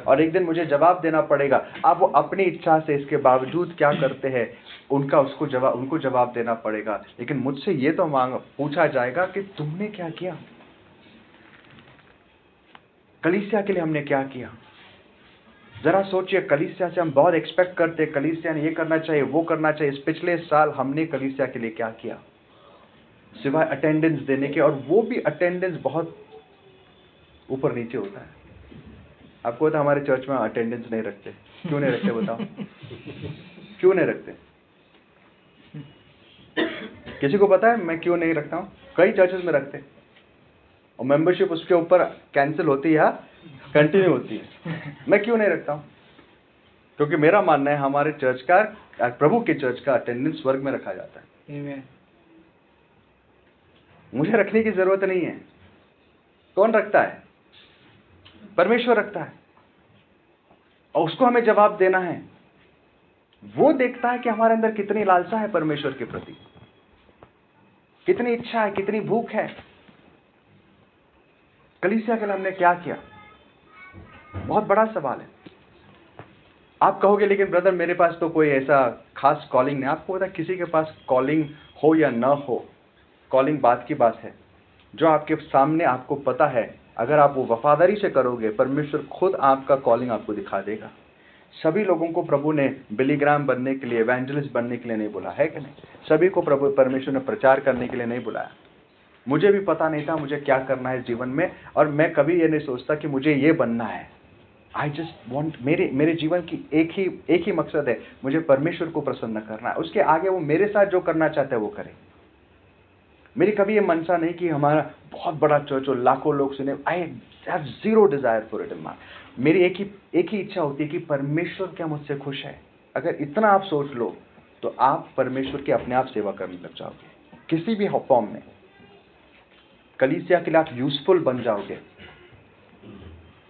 और एक दिन मुझे जवाब देना पड़ेगा। आप वो अपनी इच्छा से इसके बावजूद क्या करते हैं, उनको जवाब देना पड़ेगा। लेकिन मुझसे ये तो पूछा जाएगा कि तुमने क्या किया, कलीसिया के लिए हमने क्या किया। जरा सोचिए, कलीसिया से हम बहुत एक्सपेक्ट करते हैं, कलीसिया ने ये करना चाहिए, वो करना चाहिए। इस पिछले साल हमने कलीसिया के लिए क्या किया, सिवाय अटेंडेंस देने के, और वो भी अटेंडेंस बहुत ऊपर नीचे होता है। आपको पता है हमारे चर्च में अटेंडेंस नहीं रखते। क्यों नहीं रखते बताओ? क्यों नहीं रखते? किसी को पता है मैं क्यों नहीं रखता हूँ? कई चर्चेस में रखते हैं और मेंबरशिप उसके ऊपर कैंसिल होती है या कंटिन्यू होती है। मैं क्यों नहीं रखता हूँ? क्योंकि मेरा मानना है हमारे चर्च का, प्रभु के चर्च का अटेंडेंस स्वर्ग में रखा जाता है। Amen. मुझे रखने की जरूरत नहीं है। कौन रखता है? परमेश्वर रखता है, और उसको हमें जवाब देना है। वो देखता है कि हमारे अंदर कितनी लालसा है परमेश्वर के प्रति, कितनी इच्छा है, कितनी भूख है। कलीसिया के लिए हमने क्या किया, बहुत बड़ा सवाल है। आप कहोगे लेकिन ब्रदर मेरे पास तो कोई ऐसा खास कॉलिंग नहीं। आपको पता है किसी के पास कॉलिंग हो या ना हो, कॉलिंग बात की बात है। जो आपके सामने आपको पता है, अगर आप वो वफादारी से करोगे, परमेश्वर खुद आपका कॉलिंग आपको दिखा देगा। सभी लोगों को प्रभु ने बिलीग्राम बनने के लिए, एवेंजलिस्ट बनने के लिए नहीं बोला है कि नहीं? सभी को प्रभु परमेश्वर ने प्रचार करने के लिए नहीं बुलाया। मुझे भी पता नहीं था मुझे क्या करना है जीवन में, और मैं कभी ये नहीं सोचता कि मुझे ये बनना है। आई जस्ट वॉन्ट, मेरे जीवन की एक ही मकसद है, मुझे परमेश्वर को प्रसन्न करना है। उसके आगे वो मेरे साथ जो करना चाहते हैं वो करे। मेरी कभी ये मनसा नहीं कि हमारा बहुत बड़ा चर्च हो, लाखों लोग सुने। I have zero desire for it in my. मेरी एक ही इच्छा होती है कि परमेश्वर क्या मुझसे खुश है। अगर इतना आप सोच लो तो आप परमेश्वर की अपने आप सेवा करने लग जाओगे, किसी भी फॉर्म में। कलीसिया के लिए आप यूजफुल बन जाओगे।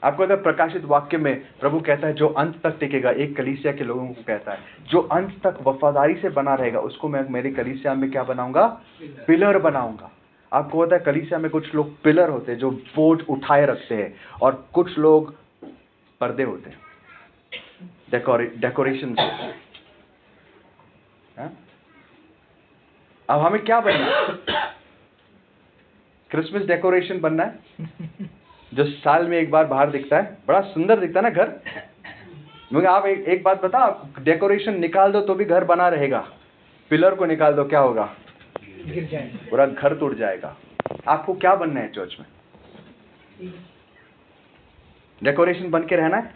आपको अगर प्रकाशित वाक्य में प्रभु कहता है जो अंत तक टिकेगा, एक कलीसिया के लोगों को कहता है जो अंत तक वफादारी से बना रहेगा, उसको मैं मेरी कलीसिया में क्या बनाऊंगा? पिलर बनाऊंगा। आपको पता है कलीसिया में कुछ लोग पिलर होते हैं जो बोझ उठाए रखते हैं, और कुछ लोग पर्दे होते हैं, डेकोरेशन से। अब हमें क्या बनना है? क्रिसमस डेकोरेशन बनना है जो साल में एक बार बाहर दिखता है, बड़ा सुंदर दिखता है ना घर। मगर आप एक बात बता, आप डेकोरेशन निकाल दो तो भी घर बना रहेगा, पिलर को निकाल दो क्या होगा? गिर जाएगा, पूरा घर टूट जाएगा। आपको क्या बनना है चर्च में? डेकोरेशन बन के रहना है।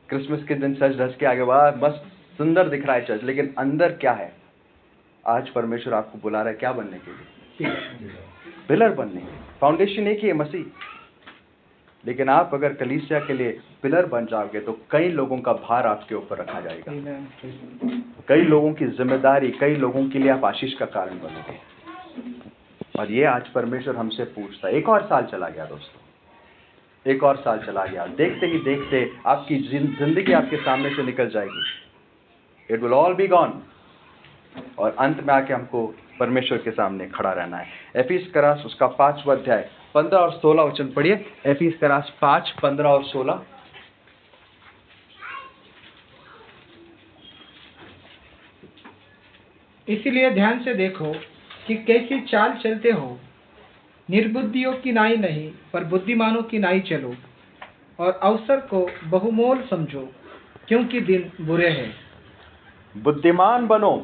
क्रिसमस के दिन सज धज के आगे वाह मस्त सुंदर दिख रहा है चर्च, लेकिन अंदर क्या है? आज परमेश्वर आपको बुला रहा है क्या बनने के लिए? पिलर बनने के। फाउंडेशन एक ही है, मसीह। लेकिन आप अगर कलीसिया के लिए पिलर बन जाओगे तो कई लोगों का भार आपके ऊपर रखा जाएगा, कई लोगों की जिम्मेदारी, कई लोगों के लिए आप आशीष का कारण बनोगे। और ये आज परमेश्वर हमसे पूछता है। एक और साल चला गया दोस्तों, एक और साल चला गया। देखते ही देखते आपकी जिंदगी आपके सामने से निकल जाएगी। It will all be gone, और अंत में आके हमको परमेश्वर के सामने खड़ा रहना है। एफिस करास उसका 5वां अध्याय 15 और 16 वचन पढ़िए। एफिस करास 5, 15 और 16। इसीलिए ध्यान से देखो कि कैसी चाल चलते हो, निर्बुद्धियों की नाई नहीं पर बुद्धिमानों की नाई चलो, और अवसर को बहुमोल समझो, क्योंकि दिन बुरे हैं। बुद्धिमान बनो।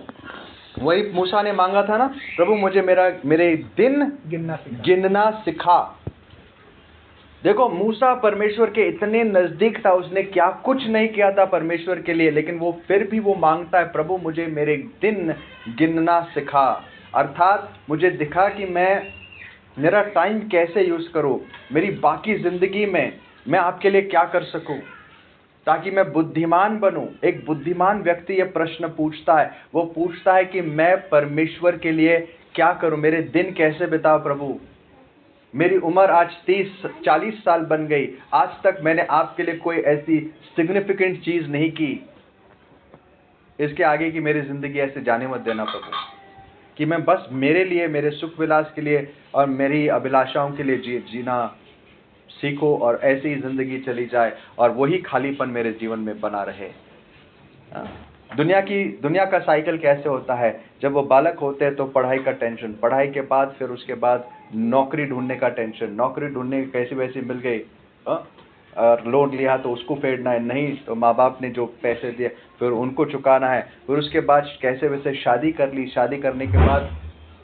वही मूसा ने मांगा था ना, प्रभु मुझे मेरे दिन गिनना सिखा। देखो मूसा परमेश्वर के इतने नजदीक था, उसने क्या कुछ नहीं किया था परमेश्वर के लिए, लेकिन वो फिर भी वो मांगता है प्रभु मुझे मेरे दिन गिनना सिखा। अर्थात मुझे दिखा कि मेरा टाइम कैसे यूज करूं, मेरी बाकी जिंदगी में मैं आपके लिए क्या कर सकूं ताकि मैं बुद्धिमान बनूं। एक बुद्धिमान व्यक्ति ये प्रश्न पूछता है, वो पूछता है कि मैं परमेश्वर के लिए क्या करूं, मेरे दिन कैसे बिताऊं प्रभु। मेरी उम्र आज 30-40 साल बन गई, आज तक मैंने आपके लिए कोई ऐसी सिग्निफिकेंट चीज नहीं की। इसके आगे की मेरी जिंदगी ऐसे जाने मत देना प्रभु, कि मैं बस मेरे लिए, मेरे सुख विलास के लिए और मेरी अभिलाषाओं के लिए जीना सीखो और ऐसी ही जिंदगी चली जाए और वही खालीपन मेरे जीवन में बना रहे। हाँ? दुनिया का साइकिल कैसे होता है? जब वो बालक होते हैं तो पढ़ाई का टेंशन, पढ़ाई के बाद फिर उसके बाद नौकरी ढूंढने का टेंशन, नौकरी ढूंढने की कैसी वैसी मिल गई, हाँ? और लोन लिया तो उसको फेडना है, नहीं तो माँ बाप ने जो पैसे दिए फिर उनको चुकाना है, फिर उसके बाद कैसे वैसे शादी कर ली, शादी करने के बाद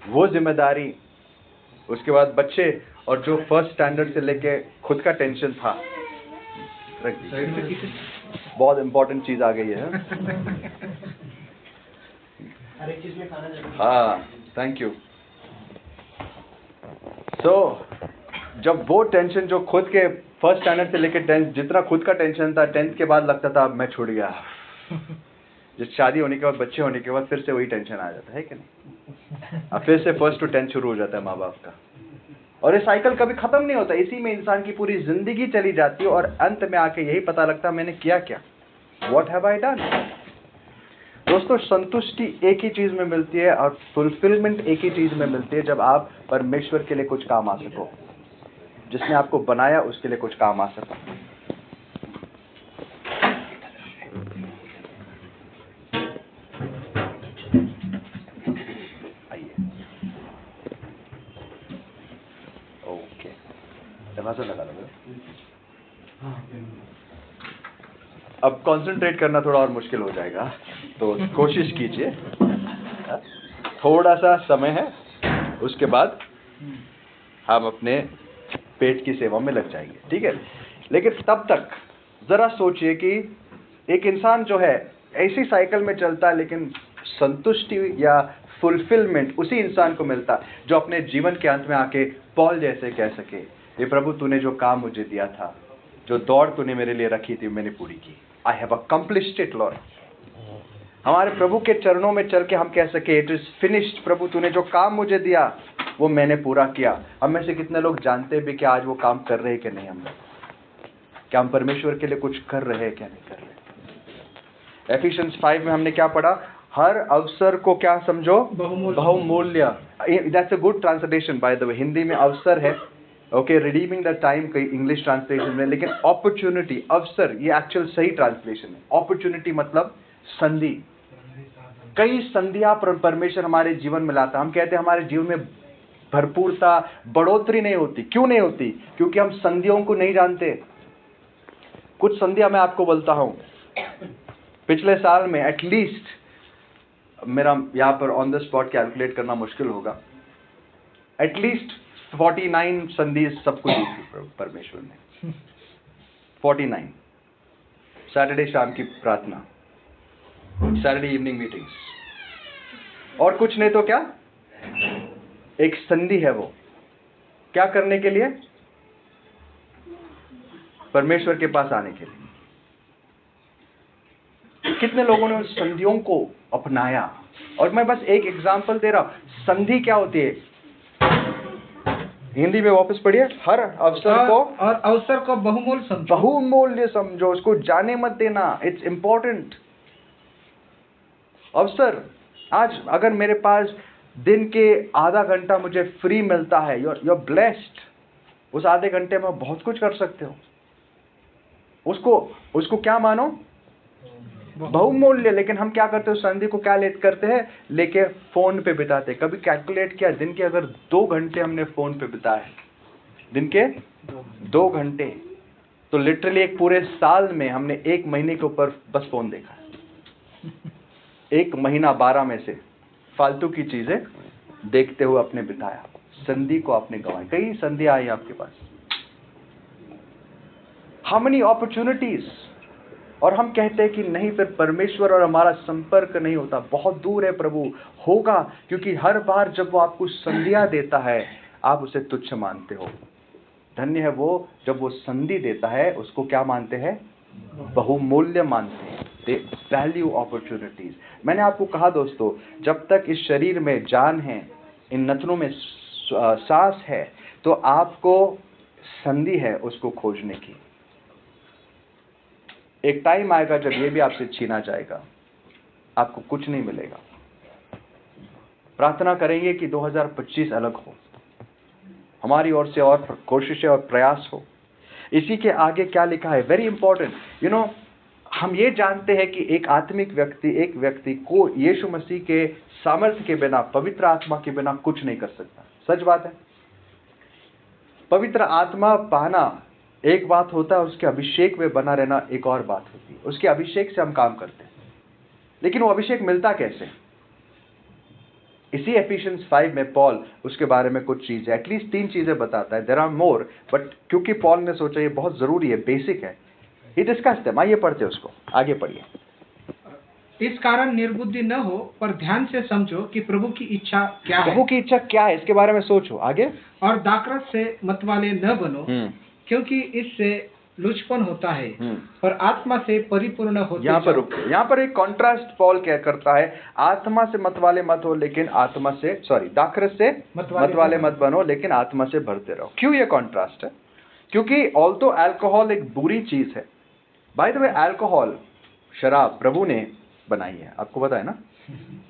वो जिम्मेदारी, उसके बाद बच्चे, और जो फर्स्ट स्टैंडर्ड से लेके खुद का टेंशन था। बहुत इंपॉर्टेंट चीज आ गई है। हाँ, थैंक यू। सो जब वो टेंशन जो खुद के फर्स्ट स्टैंडर्ड से लेके 10th जितना खुद का टेंशन था, 10th के बाद लगता था अब मैं छूट गया। जब शादी होने के बाद, बच्चे होने के बाद फिर से वही टेंशन आ जाता है कि नहीं? अब फिर से 1st to 10th शुरू हो जाता है माँ बाप का, और ये साइकिल कभी खत्म नहीं होता। इसी में इंसान की पूरी जिंदगी चली जाती है और अंत में आके यही पता लगता है मैंने किया क्या, व्हाट हैव आई डन। दोस्तों, संतुष्टि एक ही चीज में मिलती है और फुलफिलमेंट एक ही चीज में मिलती है, जब आप परमेश्वर के लिए कुछ काम आ सको, जिसने आपको बनाया उसके लिए कुछ काम आ सको। आइए, ओके, दरवाजा लगा लो। अब कंसंट्रेट करना थोड़ा और मुश्किल हो जाएगा, तो कोशिश कीजिए। थोड़ा सा समय है, उसके बाद हम अपने पेट की सेवा में लग जाएंगे, ठीक है? लेकिन तब तक जरा सोचिए कि एक इंसान जो है ऐसी साइकिल में चलता है, लेकिन संतुष्टि या फुलफिलमेंट उसी इंसान को मिलता है जो अपने जीवन के अंत में आके पॉल जैसे कह सके, ये प्रभु तूने जो काम मुझे दिया था, जो दौड़ तूने मेरे लिए रखी थी, मैंने पूरी की। I have accomplished it Lord. हमारे प्रभु के चरणों में चल के हम कह सके इट इज फिनिश्ड। प्रभु तूने जो काम मुझे दिया वो मैंने पूरा किया। हम में से कितने लोग जानते भी कि आज वो काम कर रहे हैं कि नहीं? हम लोग क्या हम परमेश्वर के लिए कुछ कर रहे हैं क्या नहीं कर रहे? एफिशिएंस 5 में हमने क्या पढ़ा? हर अवसर को क्या समझो? बहुमूल्य। That's a good translation by the way. Hindi में अवसर है, ओके, रिडीमिंग द टाइम कई इंग्लिश ट्रांसलेशन में, लेकिन अपॉर्चुनिटी, अवसर, ये एक्चुअल सही ट्रांसलेशन है। अपॉर्चुनिटी मतलब संधि। कई संधियां परमेश्वर हमारे जीवन में लाता। हम कहते हैं हमारे जीवन में भरपूरता, बढ़ोतरी नहीं होती। क्यों नहीं होती? क्योंकि हम संधियों को नहीं जानते। कुछ संधियां मैं आपको बोलता हूं। पिछले साल में एटलीस्ट, मेरा यहां पर ऑन द स्पॉट कैलकुलेट करना मुश्किल होगा, एटलीस्ट 49 संधि सबको दी थी परमेश्वर ने। 49। सैटरडे शाम की प्रार्थना, सैटरडे इवनिंग मीटिंग्स, और कुछ नहीं तो क्या, एक संधि है। वो क्या करने के लिए? परमेश्वर के पास आने के लिए। कितने लोगों ने उस संधियों को अपनाया? और मैं बस एक एग्जांपल दे रहा हूं। संधि क्या होती है? हिंदी में वापस पढ़िए। हर अवसर को, और अवसर को बहुमूल्य समझो। बहुमूल्य समझो, उसको जाने मत देना। It's important. अवसर, आज अगर मेरे पास दिन के आधा घंटा मुझे फ्री मिलता है, you're blessed। उस आधे घंटे में बहुत कुछ कर सकते हो। उसको क्या मानो? बहुमूल्य। लेकिन हम क्या करते हो? संधि को क्या करते हैं? लेके फोन पे बिताते। कभी कैलकुलेट किया, दिन के अगर 2 घंटे हमने फोन पे बिताए, दिन के 2 घंटे, तो लिटरली एक पूरे साल में हमने 1 महीने के ऊपर बस फोन देखा। 1 महीना 12 में से फालतू की चीजें देखते हुए अपने बिताया। संधि को आपने गंवाई। कई संधि आई आपके पास। How many opportunities. और हम कहते हैं कि नहीं, फिर परमेश्वर और हमारा संपर्क नहीं होता, बहुत दूर है प्रभु। होगा, क्योंकि हर बार जब वो आपको संधियां देता है आप उसे तुच्छ मानते हो। धन्य है वो जब वो संधि देता है, उसको क्या मानते हैं? बहुमूल्य मानते हैं। दे वैल्यू अपॉर्चुनिटीज। मैंने आपको कहा दोस्तों, जब तक इस शरीर में जान है, इन नथनों में सांस है, तो आपको संधि है उसको खोजने की। एक टाइम आएगा जब ये भी आपसे छीना जाएगा, आपको कुछ नहीं मिलेगा। प्रार्थना करेंगे कि 2025 अलग हो, हमारी ओर से और कोशिशें और प्रयास हो इसी के आगे क्या लिखा है, वेरी इंपॉर्टेंट, हम ये जानते हैं कि एक व्यक्ति को यीशु मसीह के सामर्थ्य के बिना, पवित्र आत्मा के बिना कुछ नहीं कर सकता। सच बात है। पवित्र आत्मा पाना एक बात होता है, उसके अभिषेक में बना रहना एक और बात होती है। उसके अभिषेक से हम काम करते हैं, लेकिन वो अभिषेक मिलता कैसे? इसी एफिशिएंस 5 में पॉल उसके बारे में कुछ चीजें, एटलीस्ट 3 चीजें बताता है। देयर आर मोर, बट क्योंकि पॉल ने सोचा ये बहुत जरूरी है, बेसिक है, ही डिस्कस्ड है। आइए पढ़ते उसको, आगे पढ़िए। इस कारण निर्बुद्धि न हो, पर ध्यान से समझो कि प्रभु की इच्छा क्या है। प्रभु की इच्छा क्या है, इसके बारे में सोचो। आगे, और दाखरस से मतवाले न बनो, क्योंकि इससे लुचपन होता है, और आत्मा से परिपूर्ण होते यहाँ पर जाओ। रुकते, यहाँ पर एक कॉन्ट्रास्ट पॉल क्या करता है, आत्मा से मतवाले मत हो लेकिन दाखरस से मतवाले मत बनो लेकिन आत्मा से भरते रहो। क्यों ये कॉन्ट्रास्ट है? क्योंकि ऑल्दो अल्कोहल एक बुरी चीज है, बाय द वे अल्कोहल, शराब प्रभु ने बनाई है, आपको पता है ना,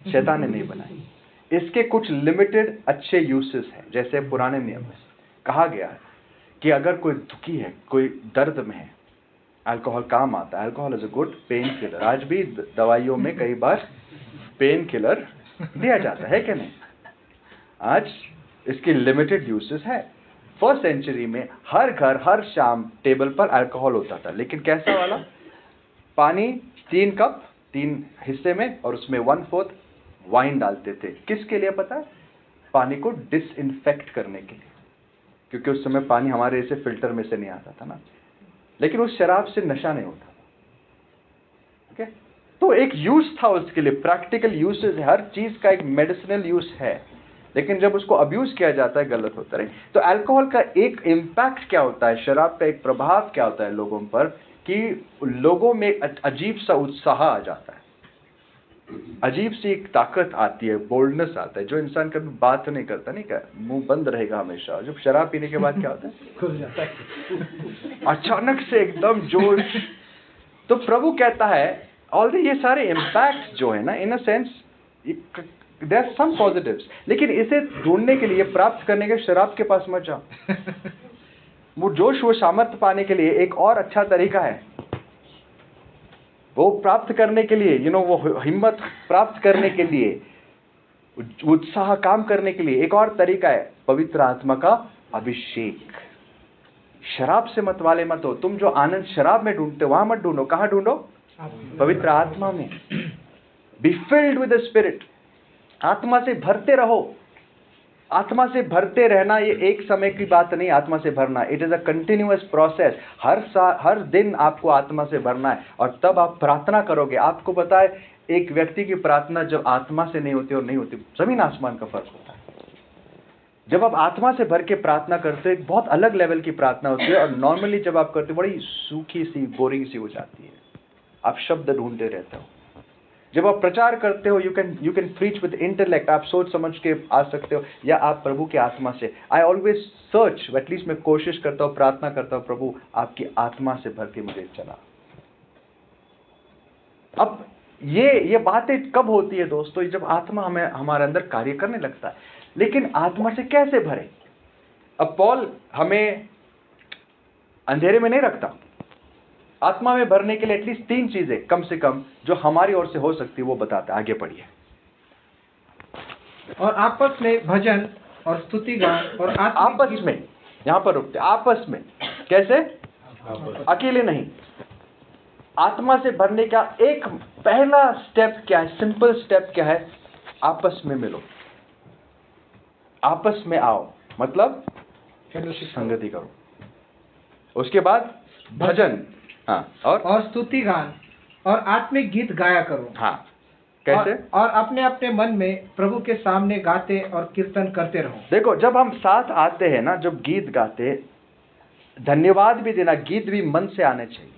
शैतान ने नहीं बनाई। इसके कुछ लिमिटेड अच्छे यूसेस हैं। जैसे पुराने नियम में कहा गया है कि अगर कोई दुखी है, कोई दर्द में है, अल्कोहल काम आता है। Alcohol is a good pain killer. आज भी दवाइयों में कई बार पेन किलर दिया जाता है कि नहीं? आज इसकी लिमिटेड यूसेस है। फर्स्ट सेंचुरी में हर घर हर शाम टेबल पर अल्कोहल होता था, लेकिन कैसा वाला? पानी 3 कप 3 हिस्से में, और उसमें 1/4 वाइन डालते थे। किसके लिए पता है? पानी को डिसइंफेक्ट करने के लिए, क्योंकि उस समय पानी हमारे ऐसे फिल्टर में से नहीं आता था ना। लेकिन उस शराब से नशा नहीं होता था। ओके, तो एक यूज था उसके लिए, प्रैक्टिकल यूसेज है। हर चीज का एक मेडिसिनल यूज है, लेकिन जब उसको अब्यूज किया जाता है गलत होता है। तो अल्कोहल का एक इम्पैक्ट क्या होता है, शराब का एक प्रभाव क्या होता है लोगों पर, कि लोगों में अजीब सा उत्साह आ जाता है, अजीब सी एक ताकत आती है, बोल्डनेस आता है। जो इंसान कभी बात नहीं करता, नहीं क्या, मुंह बंद रहेगा हमेशा, जब शराब पीने के बाद क्या होता है, खुल जाता है, अचानक से एकदम जोश। तो प्रभु कहता है ऑलरेडी ये सारे इम्पैक्ट जो है ना, in a sense there are some positives, लेकिन इसे ढूंढने के लिए, प्राप्त करने के, शराब के पास मत जाओ। वो जोश, वो सामर्थ्य पाने के लिए एक और अच्छा तरीका है। वो प्राप्त करने के लिए, वो हिम्मत प्राप्त करने के लिए, उत्साह काम करने के लिए एक और तरीका है, पवित्र आत्मा का अभिषेक। शराब से मतवाले मत हो। तुम जो आनंद शराब में ढूंढते हो, वहां मत ढूंढो। कहां ढूंढो? पवित्र आत्मा में। Be filled with the spirit. आत्मा से भरते रहो। आत्मा से भरते रहना ये एक समय की बात नहीं। आत्मा से भरना it is a continuous process. हर दिन आपको आत्मा से भरना है, और तब आप प्रार्थना करोगे। आपको पता है, एक व्यक्ति की प्रार्थना जब आत्मा से नहीं होती और नहीं होती, जमीन आसमान का फर्क होता है। जब आप आत्मा से भर के प्रार्थना करते हो, एक बहुत अलग लेवल की प्रार्थना होती है, और नॉर्मली जब आप करते हो, बड़ी सूखी सी, बोरिंग सी हो जाती है। आप शब्द ढूंढते रहते हो। जब आप प्रचार करते हो, you can preach with intellect. आप सोच समझ के आ सकते हो, या आप प्रभु की आत्मा से। आई ऑलवेज सर्च, एटलीस्ट मैं कोशिश करता हूँ, प्रार्थना करता हूँ, प्रभु आपकी आत्मा से भर के मुझे चला। अब ये बातें कब होती है दोस्तों? जब आत्मा हमें हमारे अंदर कार्य करने लगता है। लेकिन आत्मा से कैसे भरे? अब पॉल हमें अंधेरे में नहीं रखता। आत्मा में भरने के लिए एटलीस्ट 3 चीजें कम से कम जो हमारी ओर से हो सकती है वो बताता है। आगे पढ़िए। और आपस में भजन और स्तुति गान और आपस में, यहां पर रुकते, आपस में कैसे? अकेले नहीं। आत्मा से भरने का एक पहला स्टेप क्या है? सिंपल स्टेप क्या है? आपस में मिलो, आपस में आओ, मतलब संगति करो। उसके बाद भजन, हाँ, और स्तुति गान और आत्मिक गीत गाया करो। हाँ, कैसे? और अपने अपने मन में प्रभु के सामने गाते और कीर्तन करते रहो। देखो, जब हम साथ आते हैं ना, जब गीत गाते, धन्यवाद भी देना, गीत भी मन से आने चाहिए।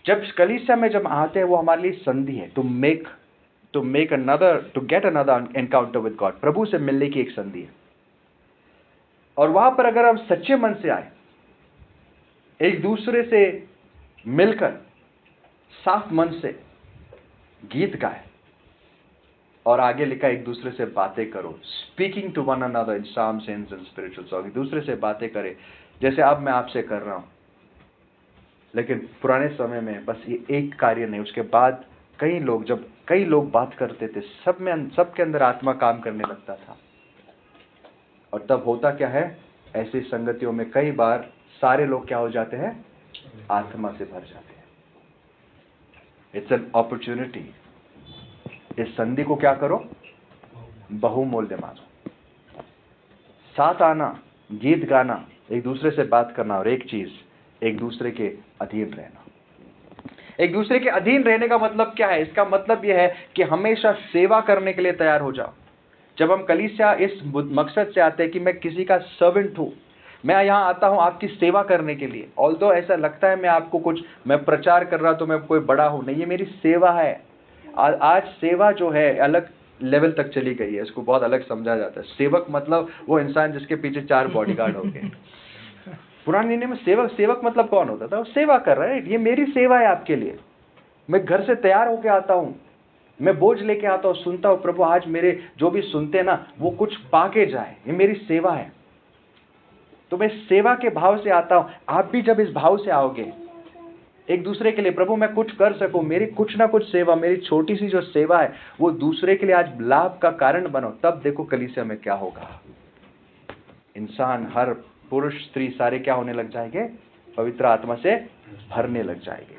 जब कलीसिया में जब आते हैं, वो हमारे लिए संधि है, to get another encounter with God. प्रभु से मिलने की एक संधि है। और वहां पर अगर हम सच्चे मन से आए, एक दूसरे से मिलकर साफ मन से गीत गाए, और आगे लिखा एक दूसरे से बातें करो, speaking to one another in psalms, hymns and spiritual song. एक दूसरे से बातें करें, जैसे अब मैं आपसे कर रहा हूं। लेकिन पुराने समय में बस ये एक कार्य नहीं, उसके बाद जब कई लोग बात करते थे, सबके अंदर आत्मा काम करने लगता था। और तब होता क्या है, ऐसी संगतियों में कई बार सारे लोग क्या हो जाते हैं, आत्मा से भर जाते हैं। It's an opportunity. इस संधि को क्या करो, बहुमूल्य मानो। साथ आना, गीत गाना, एक दूसरे से बात करना, और एक चीज, एक दूसरे के अधीन रहना। एक दूसरे के अधीन रहने का मतलब क्या है? इसका मतलब यह है कि हमेशा सेवा करने के लिए तैयार हो जाओ। जब हम कलीसिया इस मकसद से आते हैं कि मैं किसी का सर्वेंट हूं, मैं यहाँ आता हूं आपकी सेवा करने के लिए। ऑल्दो ऐसा लगता है मैं प्रचार कर रहा तो मैं कोई बड़ा हूं, नहीं, ये मेरी सेवा है। आज सेवा जो है अलग लेवल तक चली गई है, इसको बहुत अलग समझा जाता है। सेवक मतलब वो इंसान जिसके पीछे 4 बॉडीगार्ड हो गए। पुराने दिन में सेवक मतलब कौन होता था? वो सेवा कर रहा है, ये मेरी सेवा है आपके लिए। मैं घर से तैयार होके आता हूं, मैं बोझ लेके आता हूं, सुनता हूं, प्रभु आज मेरे जो भी सुनते ना वो कुछ पाके जाए, ये मेरी सेवा है। तो मैं सेवा के भाव से आता हूं। आप भी जब इस भाव से आओगे एक दूसरे के लिए, प्रभु मैं कुछ कर सकूं, मेरी कुछ ना कुछ सेवा, मेरी छोटी सी जो सेवा है वो दूसरे के लिए आज लाभ का कारण बनो, तब देखो कलीसिया में क्या होगा। इंसान, हर पुरुष स्त्री सारे क्या होने लग जाएंगे, पवित्र आत्मा से भरने लग जाएंगे।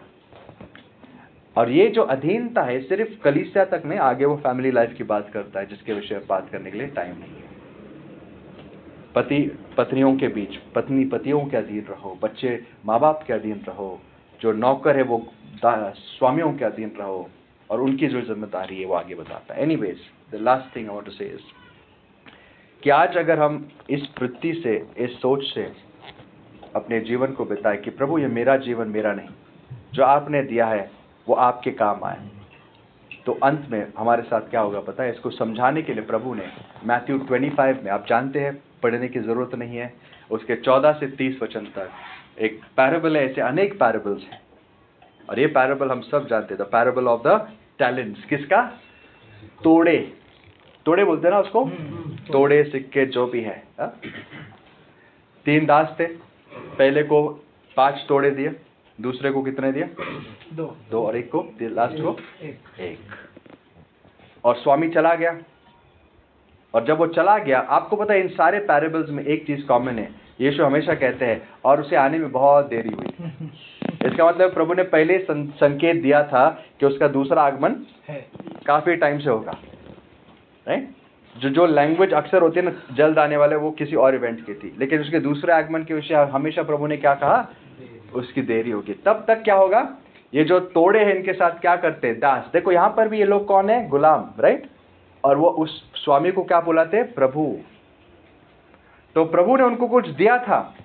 और ये जो अधीनता है सिर्फ कलीसिया तक नहीं, आगे वो फैमिली लाइफ की बात करता है, जिसके विषय में बात करने के लिए टाइम नहीं है। पति पत्नियों के बीच, पत्नी पतियों के अधीन रहो, बच्चे माँ बाप के अधीन रहो, जो नौकर है वो स्वामियों के अधीन रहो, और उनकी जो जिम्मेदारी है वो आगे बताता है। Anyways, the last thing I want to say is कि आज अगर हम इस वृत्ति से, इस सोच से अपने जीवन को बिताए कि प्रभु ये मेरा जीवन मेरा नहीं, जो आपने दिया है वो आपके काम आए, तो अंत में हमारे साथ क्या होगा पता है? इसको समझाने के लिए प्रभु ने मैथ्यू 25 में, आप जानते हैं, पढ़ने की जरूरत नहीं है, उसके 14 से 30 वचन तक एक पैराबल है। ऐसे अनेक पैराबल्स हैं, और ये पैराबल हम सब जानते हैं, the parable of the talents. किसका? तोड़े बोलते हैं ना उसको, तोड़े सिक्के जो भी है। 3 दास थे, पहले को 5 तोड़े दिए, दूसरे को कितने दिए? 2, और एक को, लास्ट को 1। और स्वामी चला गया, और जब वो चला गया, आपको पता है इन सारे पैराबल्स में एक चीज कॉमन है, यीशु हमेशा कहते हैं और उसे आने में बहुत देरी हुई। इसका मतलब प्रभु ने पहले संकेत दिया था कि उसका दूसरा आगमन काफी टाइम से होगा, राइट? जो लैंग्वेज अक्सर होती है ना, जल्द आने वाले, वो किसी और इवेंट की थी, लेकिन उसके दूसरे आगमन के विषय हमेशा प्रभु ने क्या कहा? उसकी देरी होगी। तब तक क्या होगा? ये जो तोड़े हैं इनके साथ क्या करते हैं? दास। देखो यहाँ पर भी ये लोग कौन है? गुलाम, राइट? और वो उस स्वामी को क्या बुलाते हैं? प्रभु। तो प्रभु ने उनको कुछ दिया था,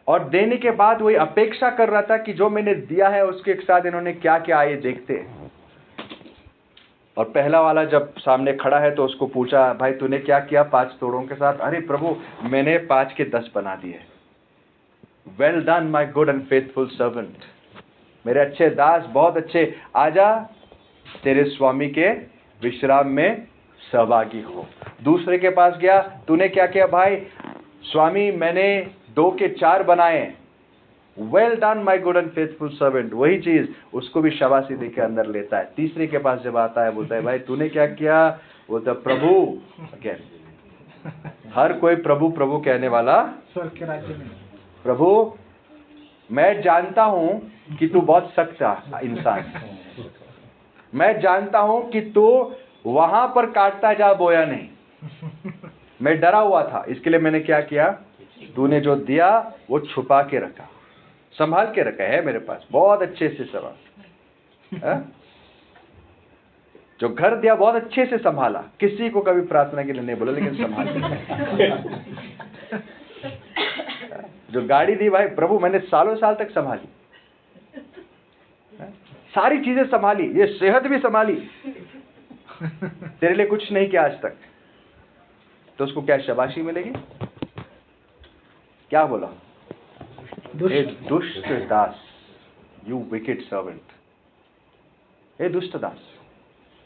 और देने के बाद वही अपेक्षा कर रहा था कि जो मैंने दिया है उसके साथ इन्होंने क्या क्या आए देखते हैं। और पहला वाला जब सामने खड़ा है तो उसको पूछा, भाई तूने क्या किया 5 तोड़ों के साथ? अरे प्रभु मैंने 5 के 10 बना दिए। Well done my good and faithful servant, मेरे अच्छे दास, बहुत अच्छे, आजा तेरे स्वामी के विश्राम में सहभागी हो। दूसरे के पास गया, तूने क्या किया भाई? स्वामी मैंने 2 के 4 बनाए। Well done my good and faithful servant, वही चीज उसको भी शाबाशी देके अंदर लेता है। तीसरे के पास जब आता है, बोलता है भाई तूने क्या किया? बोलता प्रभु। अगेन हर कोई प्रभु प्रभु कहने वाला स्वर्ग के राज्य में। प्रभु मैं जानता हूं कि तू बहुत सख्त इंसान, मैं जानता हूं कि तू वहां पर काटता जा बोया नहीं। मैं डरा हुआ था, इसके लिए मैंने क्या किया? तूने जो दिया वो छुपा के रखा, संभाल के रखा है मेरे पास, बहुत अच्छे से संभाल। जो घर दिया बहुत अच्छे से संभाला, किसी को कभी प्रार्थना के लिए नहीं बोला, लेकिन संभाल। जो गाड़ी दी भाई, प्रभु मैंने सालों साल तक संभाली, सारी चीजें संभाली, ये सेहत भी संभाली, तेरे लिए कुछ नहीं किया आज तक, तो उसको क्या शाबाशी मिलेगी? क्या बोला? दुष्ट दास, यू विकेड सर्वेंट। हे दुष्ट दास।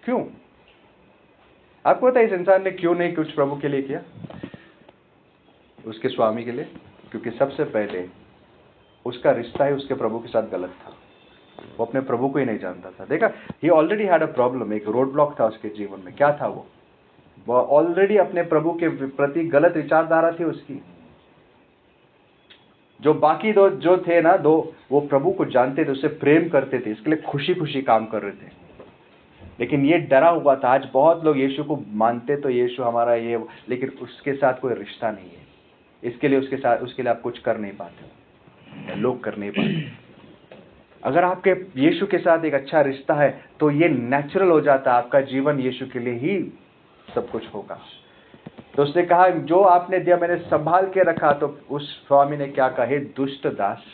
क्यों? आपको पता है इस इंसान ने क्यों नहीं कुछ प्रभु के लिए किया? उसके स्वामी के लिए। क्योंकि सबसे पहले उसका रिश्ता ही उसके प्रभु के साथ गलत था। वो अपने प्रभु को ही नहीं जानता था। देखा, ही ऑलरेडी हैड अ प्रॉब्लम, एक रोड ब्लॉक था उसके जीवन में। क्या था वो ऑलरेडी अपने प्रभु के प्रति गलत विचारधारा थी उसकी। जो बाकी दो जो थे ना, वो प्रभु को जानते थे, उससे प्रेम करते थे, इसके लिए खुशी खुशी काम कर रहे थे। लेकिन ये डरा हुआ था। आज बहुत लोग यीशु को मानते तो यीशु हमारा ये, लेकिन उसके साथ कोई रिश्ता नहीं है। इसके लिए उसके लिए आप कुछ कर नहीं पाते, लोग कर नहीं पाते। अगर आपके यीशु के साथ एक अच्छा रिश्ता है तो ये नेचुरल हो जाता है, आपका जीवन यीशु के लिए ही सब कुछ होगा। तो उसने कहा, जो आपने दिया मैंने संभाल के रखा। तो उस स्वामी ने क्या कहा, हे दुष्ट दास,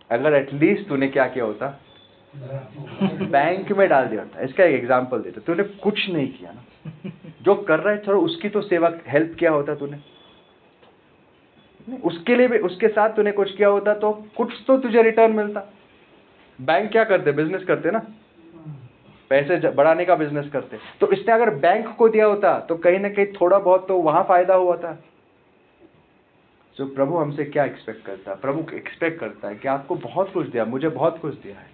अगर एटलीस्ट तूने क्या किया होता, बैंक में डाल दिया होता। इसका एक एग्जांपल देता, तूने कुछ नहीं किया ना। जो कर रहा है चलो उसकी तो सेवा, हेल्प किया होता तूने, उसके लिए भी, उसके साथ तूने कुछ किया होता तो कुछ तो तुझे रिटर्न मिलता। बैंक क्या करते, बिजनेस करते ना, पैसे बढ़ाने का बिजनेस करते। तो इसने अगर बैंक को दिया होता तो कहीं ना कहीं थोड़ा बहुत तो वहां फायदा हुआ था। तो प्रभु हमसे क्या एक्सपेक्ट करता है? प्रभु एक्सपेक्ट करता है कि आपको बहुत कुछ दिया, मुझे बहुत कुछ दिया है।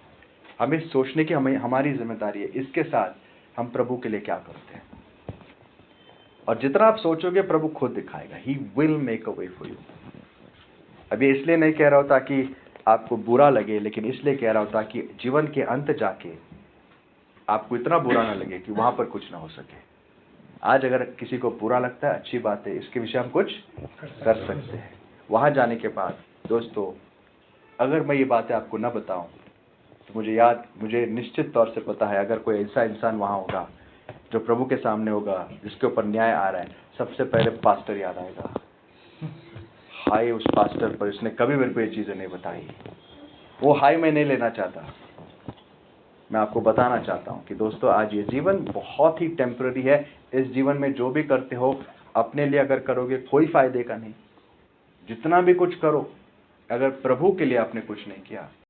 हमें सोचने की हमारी जिम्मेदारी है, इसके साथ हम प्रभु के लिए क्या करते हैं। और जितना आप सोचोगे प्रभु खुद दिखाएगा। He will make a way for you. अभी इसलिए नहीं कह रहा होता कि आपको बुरा लगे, लेकिन इसलिए कह रहा होता कि जीवन के अंत जाके आपको इतना बुरा ना लगे कि वहां पर कुछ ना हो सके। आज अगर किसी को बुरा लगता है, अच्छी बात है, इसके विषय हम कुछ कर सकते हैं। वहां जाने के बाद दोस्तों, अगर मैं ये बातें आपको ना बताऊं तो मुझे निश्चित तौर से पता है, अगर कोई ऐसा इंसान वहां होगा जो प्रभु के सामने होगा, जिसके ऊपर न्याय आ रहा है, सबसे पहले पास्टर याद आएगा। हाय उस पास्टर पर, इसने कभी मेरे को ये चीजें नहीं बताई। वो हाय मैं नहीं लेना चाहता। मैं आपको बताना चाहता हूं कि दोस्तों, आज ये जीवन बहुत ही टेम्पररी है। इस जीवन में जो भी करते हो अपने लिए अगर करोगे कोई फायदे का नहीं। जितना भी कुछ करो, अगर प्रभु के लिए आपने कुछ नहीं किया